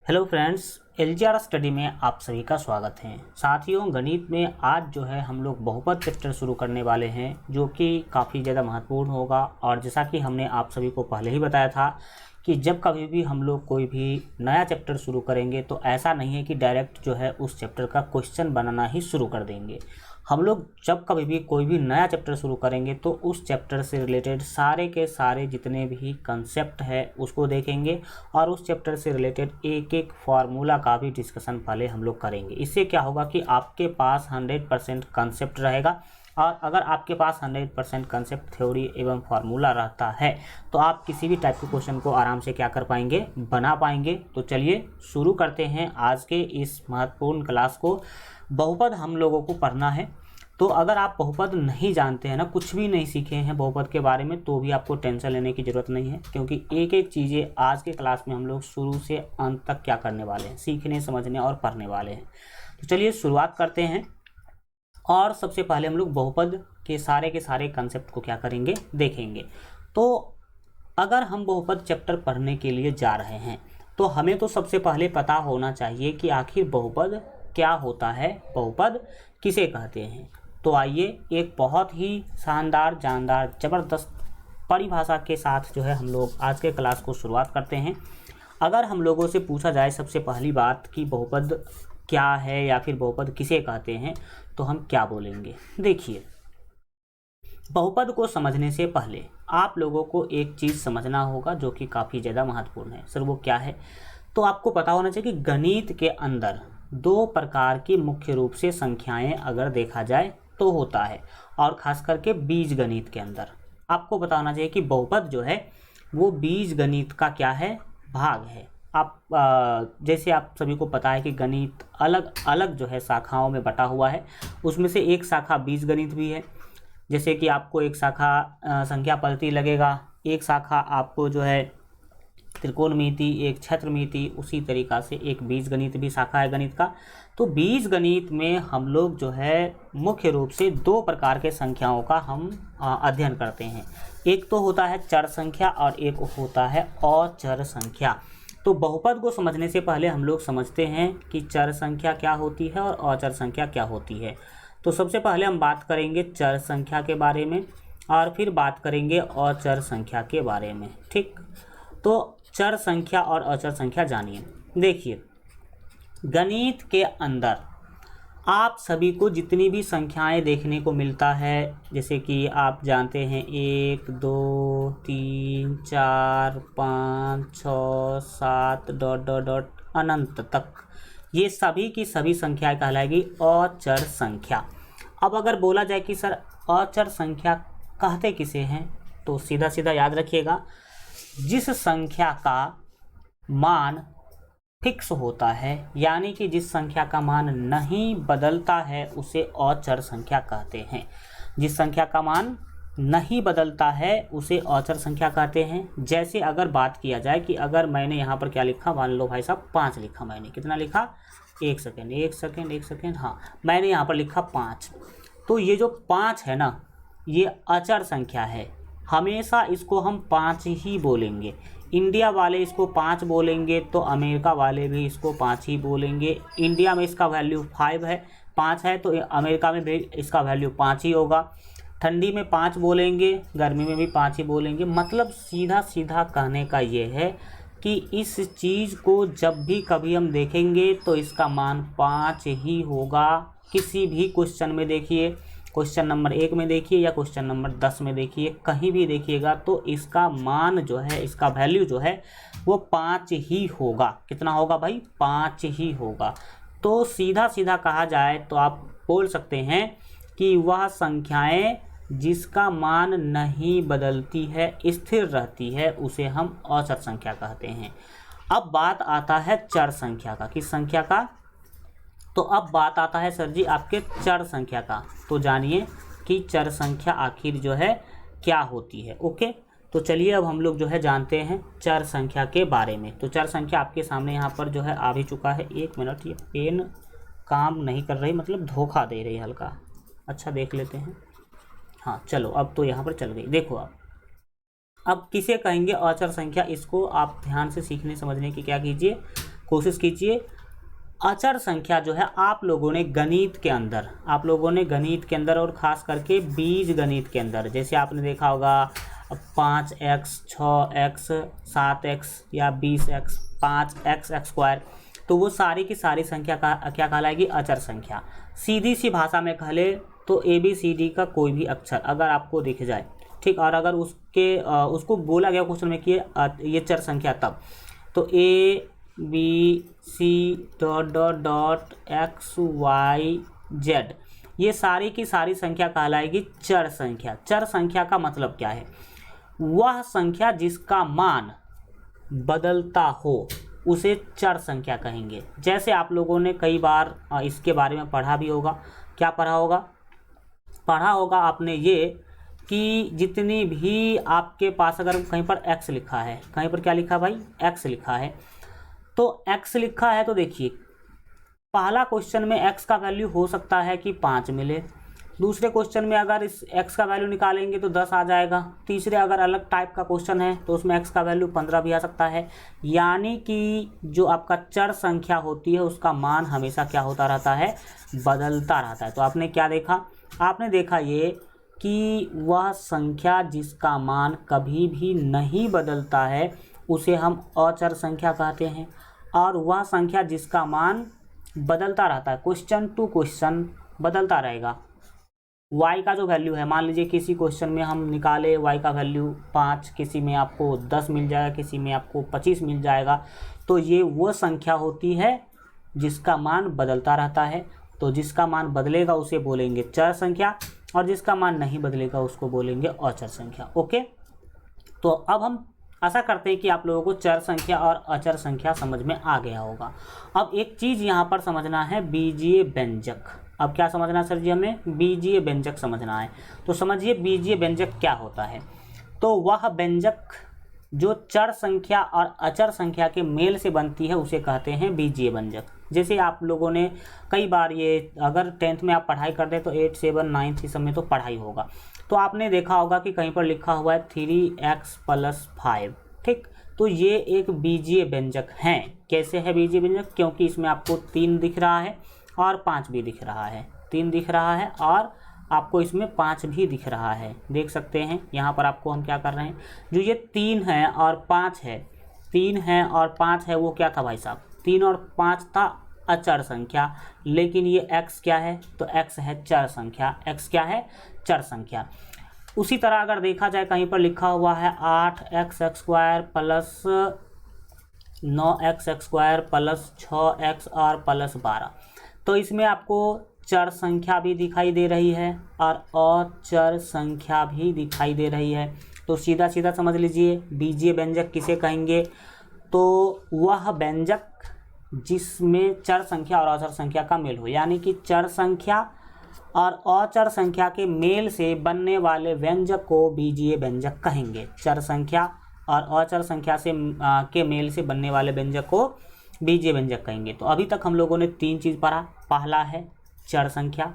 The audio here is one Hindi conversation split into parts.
हेलो फ्रेंड्स, एलजीआर स्टडी में आप सभी का स्वागत है। साथियों, गणित में आज जो है हम लोग बहुपद चैप्टर शुरू करने वाले हैं, जो कि काफ़ी ज़्यादा महत्वपूर्ण होगा। और जैसा कि हमने आप सभी को पहले ही बताया था कि जब कभी भी हम लोग कोई भी नया चैप्टर शुरू करेंगे तो ऐसा नहीं है कि डायरेक्ट जो है उस चैप्टर का क्वेश्चन बनाना ही शुरू कर देंगे। हम लोग जब कभी भी कोई भी नया चैप्टर शुरू करेंगे तो उस चैप्टर से रिलेटेड सारे के सारे जितने भी कंसेप्ट है उसको देखेंगे और उस चैप्टर से रिलेटेड एक एक फार्मूला का भी डिस्कशन पहले हम लोग करेंगे। इससे क्या होगा कि आपके पास 100% कंसेप्ट रहेगा। और अगर आपके पास 100% कंसेप्ट, थ्योरी एवं फार्मूला रहता है तो आप किसी भी टाइप के क्वेश्चन को आराम से क्या कर पाएंगे, बना पाएंगे। तो चलिए शुरू करते हैं आज के इस महत्वपूर्ण क्लास को। बहुपद हम लोगों को पढ़ना है, तो अगर आप बहुपद नहीं जानते हैं ना, कुछ भी नहीं सीखे हैं बहुपद के बारे में, तो भी आपको टेंशन लेने की ज़रूरत नहीं है, क्योंकि एक एक चीज़ें आज के क्लास में हम लोग शुरू से अंत तक क्या करने वाले हैं, सीखने, समझने और पढ़ने वाले हैं। तो चलिए शुरुआत करते हैं। और सबसे पहले हम लोग बहुपद के सारे कंसेप्ट को क्या करेंगे, देखेंगे। तो अगर हम बहुपद चैप्टर पढ़ने के लिए जा रहे हैं तो हमें तो सबसे पहले पता होना चाहिए कि आखिर बहुपद क्या होता है, बहुपद किसे कहते हैं। तो आइए एक बहुत ही शानदार, जानदार, ज़बरदस्त परिभाषा के साथ जो है हम लोग आज के क्लास को शुरुआत करते हैं। अगर हम लोगों से पूछा जाए सबसे पहली बात कि बहुपद क्या है या फिर बहुपद किसे कहते हैं, तो हम क्या बोलेंगे। देखिए, बहुपद को समझने से पहले आप लोगों को एक चीज़ समझना होगा जो कि काफ़ी ज़्यादा महत्वपूर्ण है। सर वो क्या है? तो आपको पता होना चाहिए कि गणित के अंदर दो प्रकार की मुख्य रूप से संख्याएं अगर देखा जाए तो होता है, और ख़ास करके बीज गणित के अंदर आपको पता होना चाहिए कि बहुपद जो है वो बीज गणित का क्या है, भाग है। आप जैसे आप सभी को पता है कि गणित अलग अलग जो है शाखाओं में बटा हुआ है, उसमें से एक शाखा बीज गणित भी है। जैसे कि आपको एक शाखा संख्या पद्धति लगेगा, एक शाखा आपको जो है त्रिकोणमिति, एक क्षेत्रमिति, उसी तरीक़ा से एक बीजगणित भी शाखा है गणित का। तो बीजगणित में हम लोग जो है मुख्य रूप से दो प्रकार के संख्याओं का हम अध्ययन करते हैं। एक तो होता है चर संख्या और एक होता है अचर संख्या। तो बहुपद को समझने से पहले हम लोग समझते हैं कि चर संख्या क्या होती है और अचर संख्या क्या होती है। तो सबसे पहले हम बात करेंगे चर संख्या के बारे में और फिर बात करेंगे अचर संख्या के बारे में। ठीक, तो चर संख्या और अचर संख्या जानिए। देखिए, गणित के अंदर आप सभी को जितनी भी संख्याएं देखने को मिलता है, जैसे कि आप जानते हैं 1 2 3 4 5 6 7 डॉट डॉट डॉट अनंत तक, ये सभी की सभी संख्याएं कहलाएगी अचर संख्या। अब अगर बोला जाए कि सर अचर संख्या कहते किसे हैं, तो सीधा सीधा याद रखिएगा, जिस संख्या का मान फिक्स होता है, यानी कि जिस संख्या का मान नहीं बदलता है, उसे अचर संख्या कहते हैं। जिस संख्या का मान नहीं बदलता है उसे अचर संख्या कहते हैं। जैसे अगर बात किया जाए कि अगर मैंने यहाँ पर क्या लिखा, मान लो भाई साहब 5 लिखा, मैंने कितना लिखा, एक सेकेंड, हाँ, मैंने यहाँ पर लिखा 5। तो ये जो 5 है ना, ये अचर संख्या है। हमेशा इसको हम 5 ही बोलेंगे। इंडिया वाले इसको 5 बोलेंगे तो अमेरिका वाले भी इसको 5 ही बोलेंगे। इंडिया में इसका वैल्यू 5 है तो अमेरिका में भी इसका वैल्यू 5 ही होगा। ठंडी में 5 बोलेंगे, गर्मी में भी 5 ही बोलेंगे। मतलब सीधा सीधा कहने का ये है कि इस चीज़ को जब भी कभी हम देखेंगे तो इसका मान 5 ही होगा। किसी भी क्वेश्चन में देखिए, क्वेश्चन नंबर 1 में देखिए या क्वेश्चन नंबर 10 में देखिए, कहीं भी देखिएगा तो इसका मान जो है, इसका वैल्यू जो है वो 5 ही होगा। कितना होगा भाई? 5 ही होगा। तो सीधा सीधा कहा जाए तो आप बोल सकते हैं कि वह संख्याएं जिसका मान नहीं बदलती है, स्थिर रहती है, उसे हम अचर संख्या कहते हैं। अब बात आता है चर संख्या का। किस संख्या का? तो अब बात आता है सर जी आपके चर संख्या का। तो जानिए कि चर संख्या आखिर जो है क्या होती है। ओके, तो चलिए अब हम लोग जो है जानते हैं चर संख्या के बारे में। तो चर संख्या आपके सामने यहाँ पर जो है आ भी चुका है। 1 मिनट, ये पेन काम नहीं कर रही, मतलब धोखा दे रही हल्का। अच्छा, देख लेते हैं। हाँ चलो, अब तो यहाँ पर चल गई। देखो अब किसे कहेंगे अचर संख्या, इसको आप ध्यान से सीखने समझने की क्या कीजिए, कोशिश कीजिए। अचर संख्या जो है आप लोगों ने गणित के अंदर और ख़ास करके बीज गणित के अंदर, जैसे आपने देखा होगा 5x 6x 7x या 20x 5x x स्क्वायर, तो वो सारी की सारी संख्या का क्या कहलाएगी? अचर संख्या। सीधी सी भाषा में कह ले तो ABCD का कोई भी अक्षर अगर आपको दिख जाए, ठीक, और अगर उसको बोला गया क्वेश्चन में कि ये चर संख्या, तब तो ABC ... XYZ, ये सारी की सारी संख्या कहलाएगी चर संख्या। चर संख्या का मतलब क्या है? वह संख्या जिसका मान बदलता हो उसे चर संख्या कहेंगे। जैसे आप लोगों ने कई बार इसके बारे में पढ़ा भी होगा। क्या पढ़ा होगा? पढ़ा होगा आपने ये कि जितनी भी आपके पास अगर कहीं पर x लिखा है, कहीं पर क्या लिखा भाई? x लिखा है, तो x लिखा है तो देखिए पहला क्वेश्चन में x का वैल्यू हो सकता है कि 5 मिले, दूसरे क्वेश्चन में अगर इस x का वैल्यू निकालेंगे तो 10 आ जाएगा, तीसरे अगर अलग टाइप का क्वेश्चन है तो उसमें x का वैल्यू 15 भी आ सकता है। यानी कि जो आपका चर संख्या होती है उसका मान हमेशा क्या होता रहता है? बदलता रहता है। तो आपने क्या देखा? आपने देखा ये कि वह संख्या जिसका मान कभी भी नहीं बदलता है उसे हम अचर संख्या कहते हैं, और वह संख्या जिसका मान बदलता रहता है, क्वेश्चन टू क्वेश्चन बदलता रहेगा। y का जो वैल्यू है, मान लीजिए किसी क्वेश्चन में हम निकाले y का वैल्यू 5, किसी में आपको 10 मिल जाएगा, किसी में आपको 25 मिल जाएगा, तो ये वो संख्या होती है जिसका मान बदलता रहता है। तो जिसका मान बदलेगा उसे बोलेंगे चर संख्या, और जिसका मान नहीं बदलेगा उसको बोलेंगे अचर संख्या। ओके, तो अब हम आशा करते हैं कि आप लोगों को चर संख्या और अचर संख्या समझ में आ गया होगा। अब एक चीज़ यहाँ पर समझना है, बीजीय व्यंजक। अब क्या समझना है सर जी? हमें बीजीय व्यंजक समझना है। तो समझिए बीजीय व्यंजक क्या होता है। तो वह व्यंजक जो चर संख्या और अचर संख्या के मेल से बनती है उसे कहते हैं बीजीय व्यंजक। जैसे आप लोगों ने कई बार ये, अगर 10th में आप पढ़ाई करते हैं तो 8, 7, 9 इस सब में तो पढ़ाई होगा, तो आपने देखा होगा कि कहीं पर लिखा हुआ है 3x + 5, ठीक। तो ये एक बीजीय व्यंजक हैं। कैसे है बीजीय व्यंजक? क्योंकि इसमें आपको 3 दिख रहा है और 5 भी दिख रहा है, 3 दिख रहा है और आपको इसमें 5 भी दिख रहा है। देख सकते हैं यहाँ पर आपको हम क्या कर रहे हैं, जो ये 3 है और 5 है, 3 है और 5 है, वो क्या था भाई साहब? 3 और 5 था अचर संख्या, लेकिन ये x क्या है? तो x है चर संख्या। x क्या है? चर संख्या। उसी तरह अगर देखा जाए कहीं पर लिखा हुआ है 8x x square plus 9x x square plus 6x और प्लस 12, तो इसमें आपको चर संख्या भी दिखाई दे रही है और अचर संख्या भी दिखाई दे रही है। तो सीधा सीधा समझ लीजिए बीजीय व्यंजक किसे कहेंगे? तो वह व्यंजक जिसमें चर संख्या और अचर संख्या का मेल हो, यानी कि चर संख्या और अचर संख्या के मेल से बनने वाले व्यंजक को बीजीय व्यंजक कहेंगे। चर संख्या और अचर संख्या से के मेल से बनने वाले व्यंजक को बीजीय व्यंजक कहेंगे। तो अभी तक हम लोगों ने 3 चीज़ पढ़ा। पहला है चर संख्या,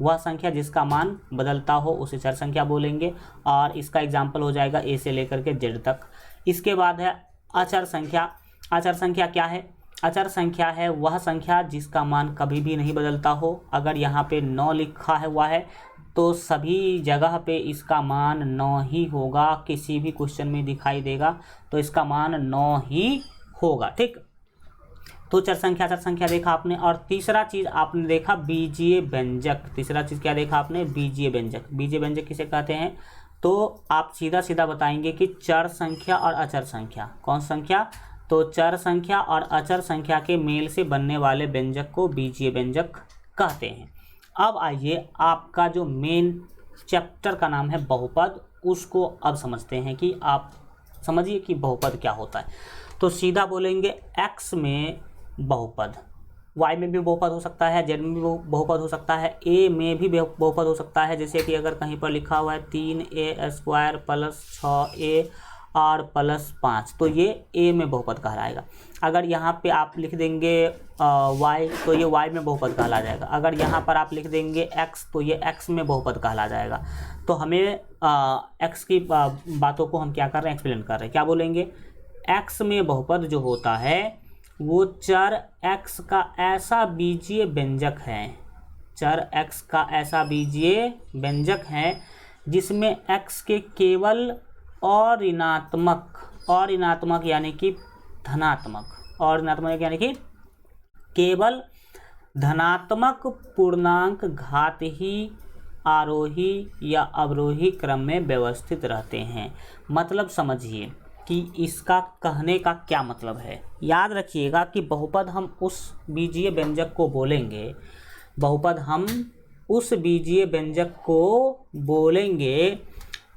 वह संख्या जिसका मान बदलता हो उसे चर संख्या बोलेंगे, और इसका एग्जाम्पल हो जाएगा a से लेकर के z तक। इसके बाद है अचर संख्या। अचर संख्या क्या है? अचर संख्या है वह संख्या जिसका मान कभी भी नहीं बदलता हो। अगर यहाँ पे 9 लिखा है हुआ है तो सभी जगह पे इसका मान 9 ही होगा, किसी भी क्वेश्चन में दिखाई देगा तो इसका मान 9 ही होगा, ठीक। तो चर संख्या अचर संख्या देखा आपने। और तीसरा चीज़ आपने देखा बीजीय व्यंजक। तीसरा चीज़ क्या देखा आपने? बीजीय व्यंजक। बीजीय व्यंजक किसे कहते हैं? तो आप सीधा सीधा बताएंगे कि चर संख्या और अचर संख्या। कौन संख्या? तो चर संख्या और अचर संख्या के मेल से बनने वाले व्यंजक को बीजीय व्यंजक कहते हैं। अब आइए आपका जो मेन चैप्टर का नाम है बहुपद, उसको अब समझते हैं कि आप समझिए कि बहुपद क्या होता है। तो सीधा बोलेंगे x में बहुपद, y में भी बहुपद हो सकता है, z में भी बहुपद हो सकता है, a में भी बहुपद हो सकता है। जैसे कि अगर कहीं पर लिखा हुआ है 3a स्क्वायर प्लस 6a और प्लस 5, तो ये a में बहुपद कहलाएगा। अगर यहाँ पे आप लिख देंगे y, तो ये y में बहुपद कहला जाएगा। अगर यहाँ पर आप लिख देंगे x, तो ये x में बहुपद कहला जाएगा। तो हमें x की बातों को हम क्या कर रहे हैं? एक्सप्लेन कर रहे हैं। क्या बोलेंगे? x में बहुपद जो होता है वो चर x का ऐसा बीजीय व्यंजक है, चर x का ऐसा बीजीय व्यंजक है जिसमें x के केवल अऋणात्मक यानी कि धनात्मक, अऋणात्मक यानी कि केवल धनात्मक पूर्णांक घात ही आरोही या अवरोही क्रम में व्यवस्थित रहते हैं। मतलब समझिए कि इसका कहने का क्या मतलब है। याद रखिएगा कि बहुपद हम उस बीजीय व्यंजक को बोलेंगे, बहुपद हम उस बीजीय व्यंजक को बोलेंगे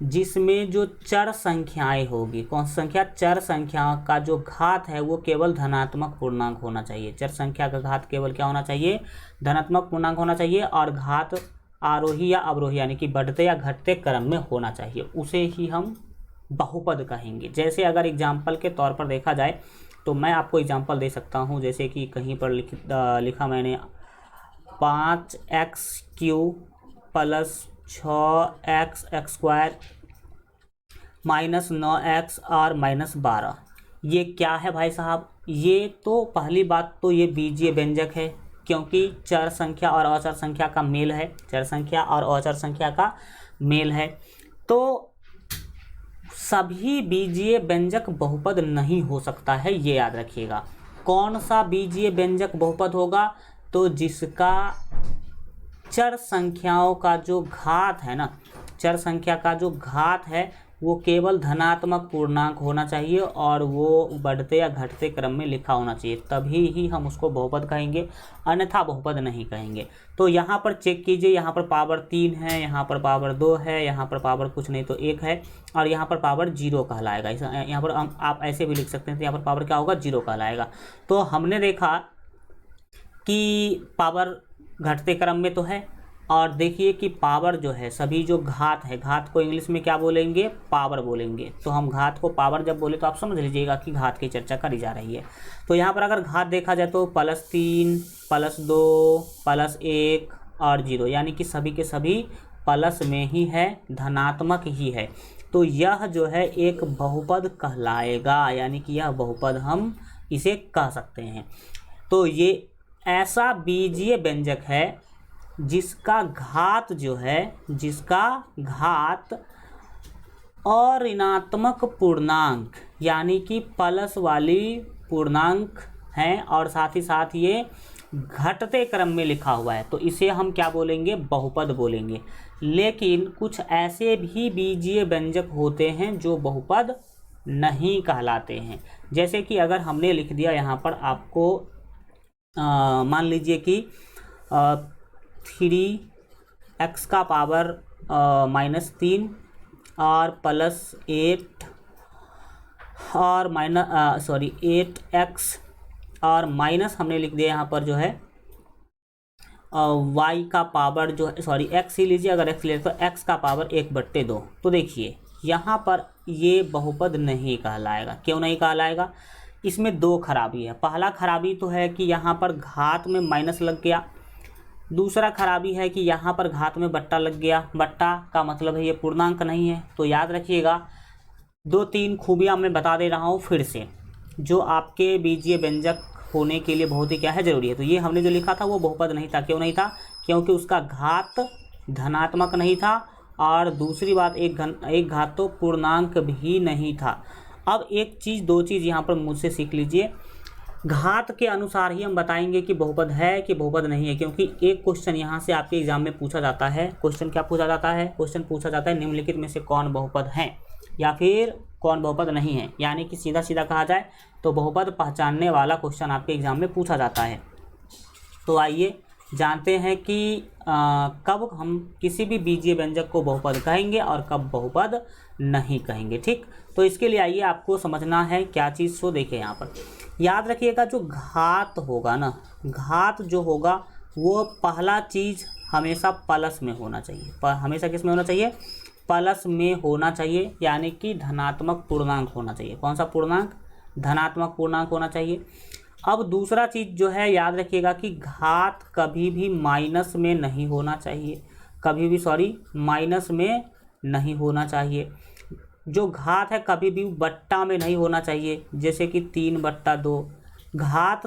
जिसमें जो चर संख्याएं होगी, कौन सी संख्या, चर संख्या का जो घात है वो केवल धनात्मक पूर्णांक होना चाहिए। चर संख्या का घात केवल क्या होना चाहिए, धनात्मक पूर्णांक होना चाहिए, और घात आरोही या अवरोही यानी कि बढ़ते या घटते क्रम में होना चाहिए, उसे ही हम बहुपद कहेंगे। जैसे अगर एग्जाम्पल के तौर पर देखा जाए तो मैं आपको एग्जाम्पल दे सकता हूँ, जैसे कि कहीं पर लिखा मैंने 5x³ plus 6x² minus 9x और माइनस 12। ये क्या है भाई साहब, ये तो पहली बात तो ये बीजीय व्यंजक है, क्योंकि चर संख्या और अचर संख्या का मेल है, चर संख्या और अचर संख्या का मेल है। तो सभी बीजीय व्यंजक बहुपद नहीं हो सकता है, ये याद रखिएगा। कौन सा बीजीय व्यंजक बहुपद होगा, तो जिसका चर संख्याओं का जो घात है ना, चर संख्या का जो घात है वो केवल धनात्मक पूर्णांक होना चाहिए और वो बढ़ते या घटते क्रम में लिखा होना चाहिए, तभी ही हम उसको बहुपद कहेंगे, अन्यथा बहुपद नहीं कहेंगे। तो यहाँ पर चेक कीजिए, यहाँ पर पावर 3 है, यहाँ पर पावर 2 है, यहाँ पर पावर कुछ नहीं तो 1 है, और यहाँ पर पावर 0 कहलाएगा। यहाँ पर आप ऐसे भी लिख सकते हैं, तो यहाँ पर पावर क्या होगा, 0 कहलाएगा। तो हमने देखा कि पावर घटते क्रम में तो है, और देखिए कि पावर जो है, सभी जो घात है, घात को इंग्लिश में क्या बोलेंगे, पावर बोलेंगे। तो हम घात को पावर जब बोले तो आप समझ लीजिएगा कि घात की चर्चा करी जा रही है। तो यहाँ पर अगर घात देखा जाए तो +3 +2 +1 और 0, यानी कि सभी के सभी प्लस में ही है, धनात्मक ही है। तो यह जो है एक बहुपद कहलाएगा, यानी कि यह बहुपद हम इसे कह सकते हैं। तो ये ऐसा बीजीय व्यंजक है जिसका घात जो है, जिसका घात अऋणात्मक पूर्णांक यानी कि प्लस वाली पूर्णांक हैं, और साथ ही साथ ये घटते क्रम में लिखा हुआ है, तो इसे हम क्या बोलेंगे, बहुपद बोलेंगे। लेकिन कुछ ऐसे भी बीजीय व्यंजक होते हैं जो बहुपद नहीं कहलाते हैं। जैसे कि अगर हमने लिख दिया यहाँ पर आपको मान लीजिए कि 3x का पावर -3 और +8 और 8x और माइनस हमने लिख दिया यहाँ पर जो है y का पावर जो है, x ही लीजिए, अगर x ले तो x का पावर 1/2। तो देखिए यहाँ पर ये बहुपद नहीं कहलाएगा। क्यों नहीं कहलाएगा, इसमें दो खराबी है। पहला खराबी तो है कि यहाँ पर घात में माइनस लग गया, दूसरा खराबी है कि यहाँ पर घात में बट्टा लग गया। बट्टा का मतलब है ये पूर्णांक नहीं है। तो याद रखिएगा, 2-3 खूबियाँ मैं बता दे रहा हूँ फिर से, जो आपके बीजीय व्यंजक होने के लिए बहुत ही क्या है, ज़रूरी है। तो ये हमने जो लिखा था वो बहुपद नहीं था। क्यों नहीं था, क्योंकि उसका घात धनात्मक नहीं था, और दूसरी बात एक घात तो पूर्णांक भी नहीं था। अब एक चीज़, दो चीज़ यहाँ पर मुझसे सीख लीजिए, घात के अनुसार ही हम बताएंगे कि बहुपद है कि बहुपद नहीं है। क्योंकि एक क्वेश्चन यहाँ से आपके एग्जाम में पूछा जाता है। क्वेश्चन क्या पूछा जाता है, क्वेश्चन पूछा जाता है निम्नलिखित में से कौन बहुपद है या फिर कौन बहुपद नहीं है। यानी कि सीधा सीधा कहा जाए तो बहुपद पहचानने वाला क्वेश्चन आपके एग्जाम में पूछा जाता है। तो आइए जानते हैं कि कब हम किसी भी बीजीय व्यंजक को बहुपद कहेंगे और कब बहुपद नहीं कहेंगे। ठीक, तो इसके लिए आइए आपको समझना है क्या चीज़। सो देखिए यहाँ पर याद रखिएगा, जो घात होगा ना, घात जो होगा वो पहला चीज़ हमेशा प्लस में होना चाहिए। हमेशा किस में होना चाहिए, प्लस में होना चाहिए, यानी कि धनात्मक पूर्णांक होना चाहिए। कौन सा पूर्णांक, धनात्मक पूर्णांक होना चाहिए। अब दूसरा चीज़ जो है याद रखिएगा कि घात कभी भी माइनस में नहीं होना चाहिए, कभी भी माइनस में नहीं होना चाहिए। जो घात है कभी भी बट्टा में नहीं होना चाहिए, जैसे कि 3/2, घात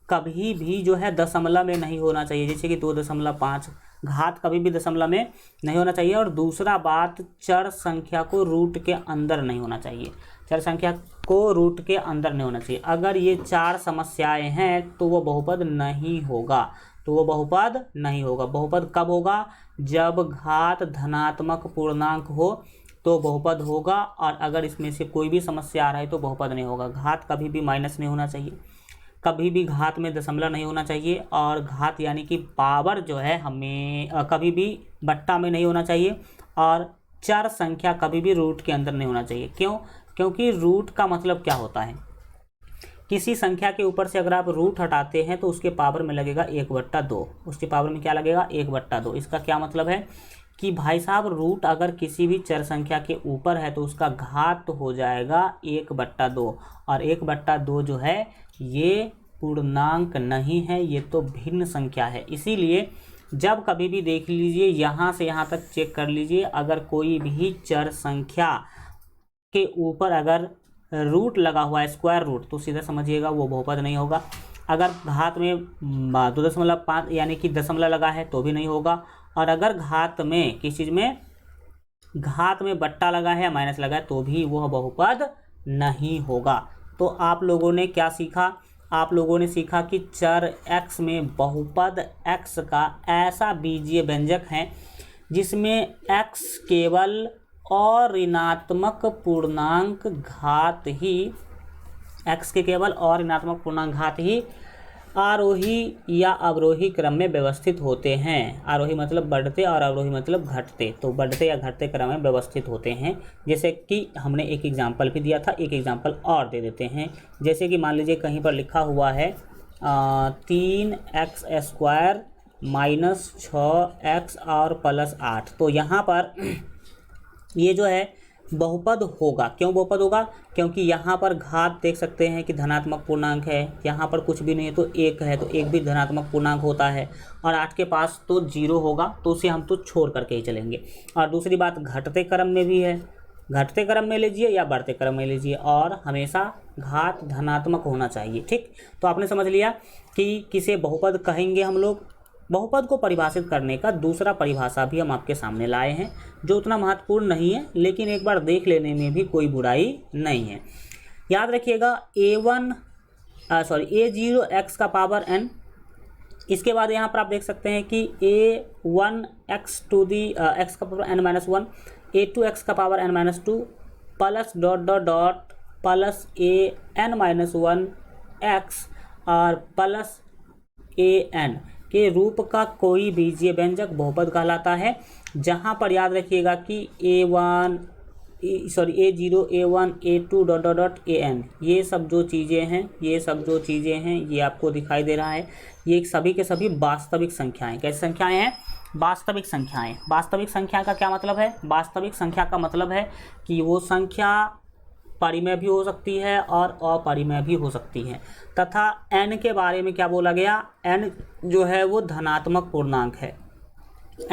कभी भी जो है दशमलव में नहीं होना चाहिए, जैसे कि 2.5 घात कभी भी दशमलव में नहीं होना चाहिए। और दूसरा बात, चर संख्या को रूट के अंदर नहीं होना चाहिए, चर संख्या को रूट के अंदर नहीं होना चाहिए। अगर ये 4 समस्याएं हैं तो वो बहुपद नहीं होगा, तो वो बहुपद नहीं होगा। बहुपद कब होगा? जब घात धनात्मक पूर्णांक हो तो बहुपद होगा, और अगर इसमें से कोई भी समस्या आ रहा है तो बहुपद नहीं होगा। घात कभी भी माइनस नहीं होना चाहिए, कभी भी घात में दशमलव नहीं होना चाहिए, और घात यानी कि पावर जो है हमें कभी भी बट्टा में नहीं होना चाहिए, और चर संख्या कभी भी रूट के अंदर नहीं होना चाहिए। क्यों? क्योंकि रूट का मतलब क्या होता है, किसी संख्या के ऊपर से अगर आप रूट हटाते हैं तो उसके पावर में लगेगा 1/2, उसके पावर में क्या लगेगा? 1/2। इसका क्या मतलब है कि भाई साहब रूट अगर किसी भी चर संख्या के ऊपर है तो उसका घात हो जाएगा 1/2, और 1/2 जो है ये पूर्णांक नहीं है, ये तो भिन्न संख्या है। इसीलिए जब कभी भी देख लीजिए, यहाँ से यहाँ तक चेक कर लीजिए, अगर कोई भी चर संख्या के ऊपर अगर रूट लगा हुआ है, स्क्वायर रूट, तो सीधा समझिएगा वो बहुपद नहीं होगा। अगर घात में 2.5 यानी कि दशमलव लगा है तो भी नहीं होगा, और अगर घात में किसी चीज़ में घात में बट्टा लगा है या माइनस लगा है तो भी वह बहुपद नहीं होगा। तो आप लोगों ने क्या सीखा? आप लोगों ने सीखा कि चर x में बहुपद x का ऐसा बीजीय व्यंजक है जिसमें x केवल अऋणात्मक पूर्णांक घात ही, x के केवल अऋणात्मक पूर्णांक घात ही आरोही या अवरोही क्रम में व्यवस्थित होते हैं। आरोही मतलब बढ़ते और अवरोही मतलब घटते, तो बढ़ते या घटते क्रम में व्यवस्थित होते हैं। जैसे कि हमने एक एग्जाम्पल भी दिया था, एक एग्जाम्पल और दे देते हैं। जैसे कि मान लीजिए कहीं पर लिखा हुआ है 3x² माइनस 6x और प्लस 8, तो यहाँ पर ये जो है बहुपद होगा। क्यों बहुपद होगा? क्योंकि यहाँ पर घात देख सकते हैं कि धनात्मक पूर्णांक है, यहाँ पर कुछ भी नहीं है तो 1 है, तो 1 भी धनात्मक पूर्णांक होता है, और 8 के पास तो 0 होगा, तो उसे हम तो छोड़ करके ही चलेंगे। और दूसरी बात, घटते क्रम में भी है, घटते क्रम में लीजिए या बढ़ते क्रम में लीजिए, और हमेशा घात धनात्मक होना चाहिए। ठीक, तो आपने समझ लिया कि किसे बहुपद कहेंगे हम लोग। बहुपद को परिभाषित करने का दूसरा परिभाषा भी हम आपके सामने लाए हैं, जो उतना महत्वपूर्ण नहीं है, लेकिन एक बार देख लेने में भी कोई बुराई नहीं है। याद रखिएगा a0 x का पावर n। इसके बाद यहाँ पर आप देख सकते हैं कि a1 x to the x का पावर n-1, a2 x का power n-2 plus dot dot dot plus a(n-1) x और प्लस an के रूप का कोई बीजीय व्यंजक बहुपद कहलाता है। जहाँ पर याद रखिएगा कि a0 a1 a2 dot dot dot an, ये सब जो चीज़ें हैं ये आपको दिखाई दे रहा है, ये सभी के सभी वास्तविक संख्याएं। कैसी संख्याएं हैं? वास्तविक संख्याएं। वास्तविक संख्या का क्या मतलब है? वास्तविक संख्या का मतलब है कि वो संख्या परिमेय भी हो सकती है और अपरिमेय भी हो सकती है। तथा n के बारे में क्या बोला गया? n जो है वो धनात्मक पूर्णांक है।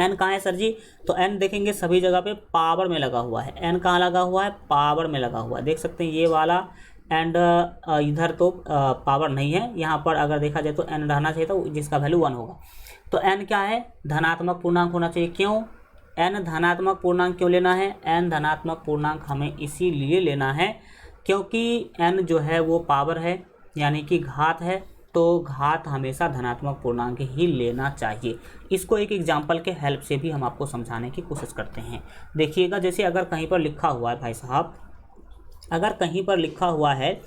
n कहाँ है सर जी? तो n देखेंगे सभी जगह पे पावर में लगा हुआ है। n कहाँ लगा हुआ है? पावर में लगा हुआ है। देख सकते हैं ये वाला, एंड इधर तो पावर नहीं है, यहाँ पर अगर देखा जाए तो n रहना चाहिए था जिसका वैल्यू 1 होगा। तो n क्या है? धनात्मक पूर्णांक होना चाहिए। क्यों n धनात्मक पूर्णांक क्यों लेना है? n धनात्मक पूर्णांक हमें इसीलिए लेना है क्योंकि n जो है वो पावर है, यानी कि घात है, तो घात हमेशा धनात्मक पूर्णांक ही लेना चाहिए। इसको एक एग्जाम्पल के हेल्प से भी हम आपको समझाने की कोशिश करते हैं। देखिएगा, जैसे अगर कहीं पर लिखा हुआ है भाई साहब, अगर कहीं पर लिखा हुआ है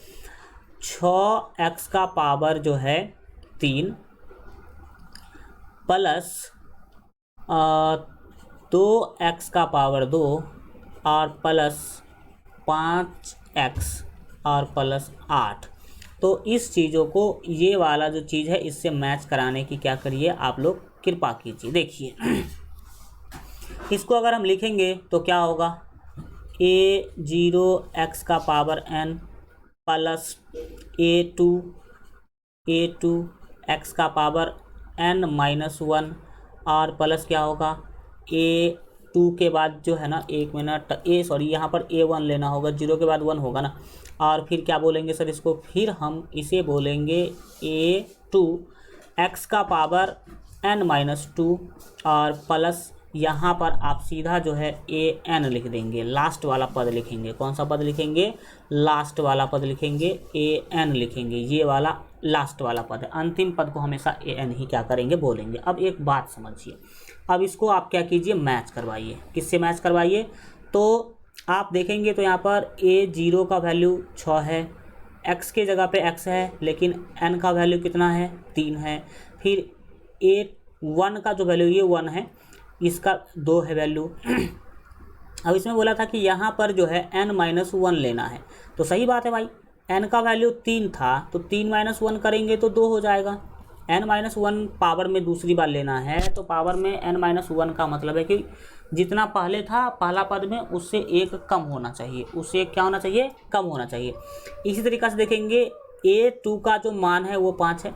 6x का पावर जो है 3 प्लस 2x का पावर 2 और प्लस 5x और प्लस 8, तो इस चीज़ों को, ये वाला जो चीज़ है इससे मैच कराने की क्या करिए आप लोग, कृपा कीजिए। देखिए इसको अगर हम लिखेंगे तो क्या होगा? a0 x का power n plus a2 x का पावर n-1 और प्लस क्या होगा? a2 2 के बाद जो है ना, 1 मिनट, यहाँ पर A1 लेना होगा, 0 के बाद 1 होगा ना, और फिर क्या बोलेंगे सर इसको, फिर हम इसे बोलेंगे A2 x का पावर n-2 और प्लस यहाँ पर आप सीधा जो है an लिख देंगे, लास्ट वाला पद लिखेंगे। कौन सा पद लिखेंगे? लास्ट वाला पद लिखेंगे, an लिखेंगे, ये वाला लास्ट वाला पद है। अंतिम पद को हमेशा an ही क्या करेंगे, बोलेंगे। अब एक बात समझिए, अब इसको आप क्या कीजिए, मैच करवाइए। किससे मैच करवाइए? तो आप देखेंगे तो यहाँ पर A0 का वैल्यू 6 है, x के जगह पे x है, लेकिन n का वैल्यू कितना है, 3 है। फिर A1 का जो वैल्यू ये 1 है, इसका 2 है वैल्यू। अब इसमें बोला था कि यहाँ पर जो है n-1 लेना है, तो सही बात है भाई, n का वैल्यू 3 था, तो 3 - 1 करेंगे तो 2 हो जाएगा। n-1 पावर में दूसरी बार लेना है, तो पावर में n-1 का मतलब है कि जितना पहले था पहला पद में, उससे 1 कम होना चाहिए, उससे क्या होना चाहिए, कम होना चाहिए। इसी तरीक़ा से देखेंगे A2 का जो मान है वो 5 है,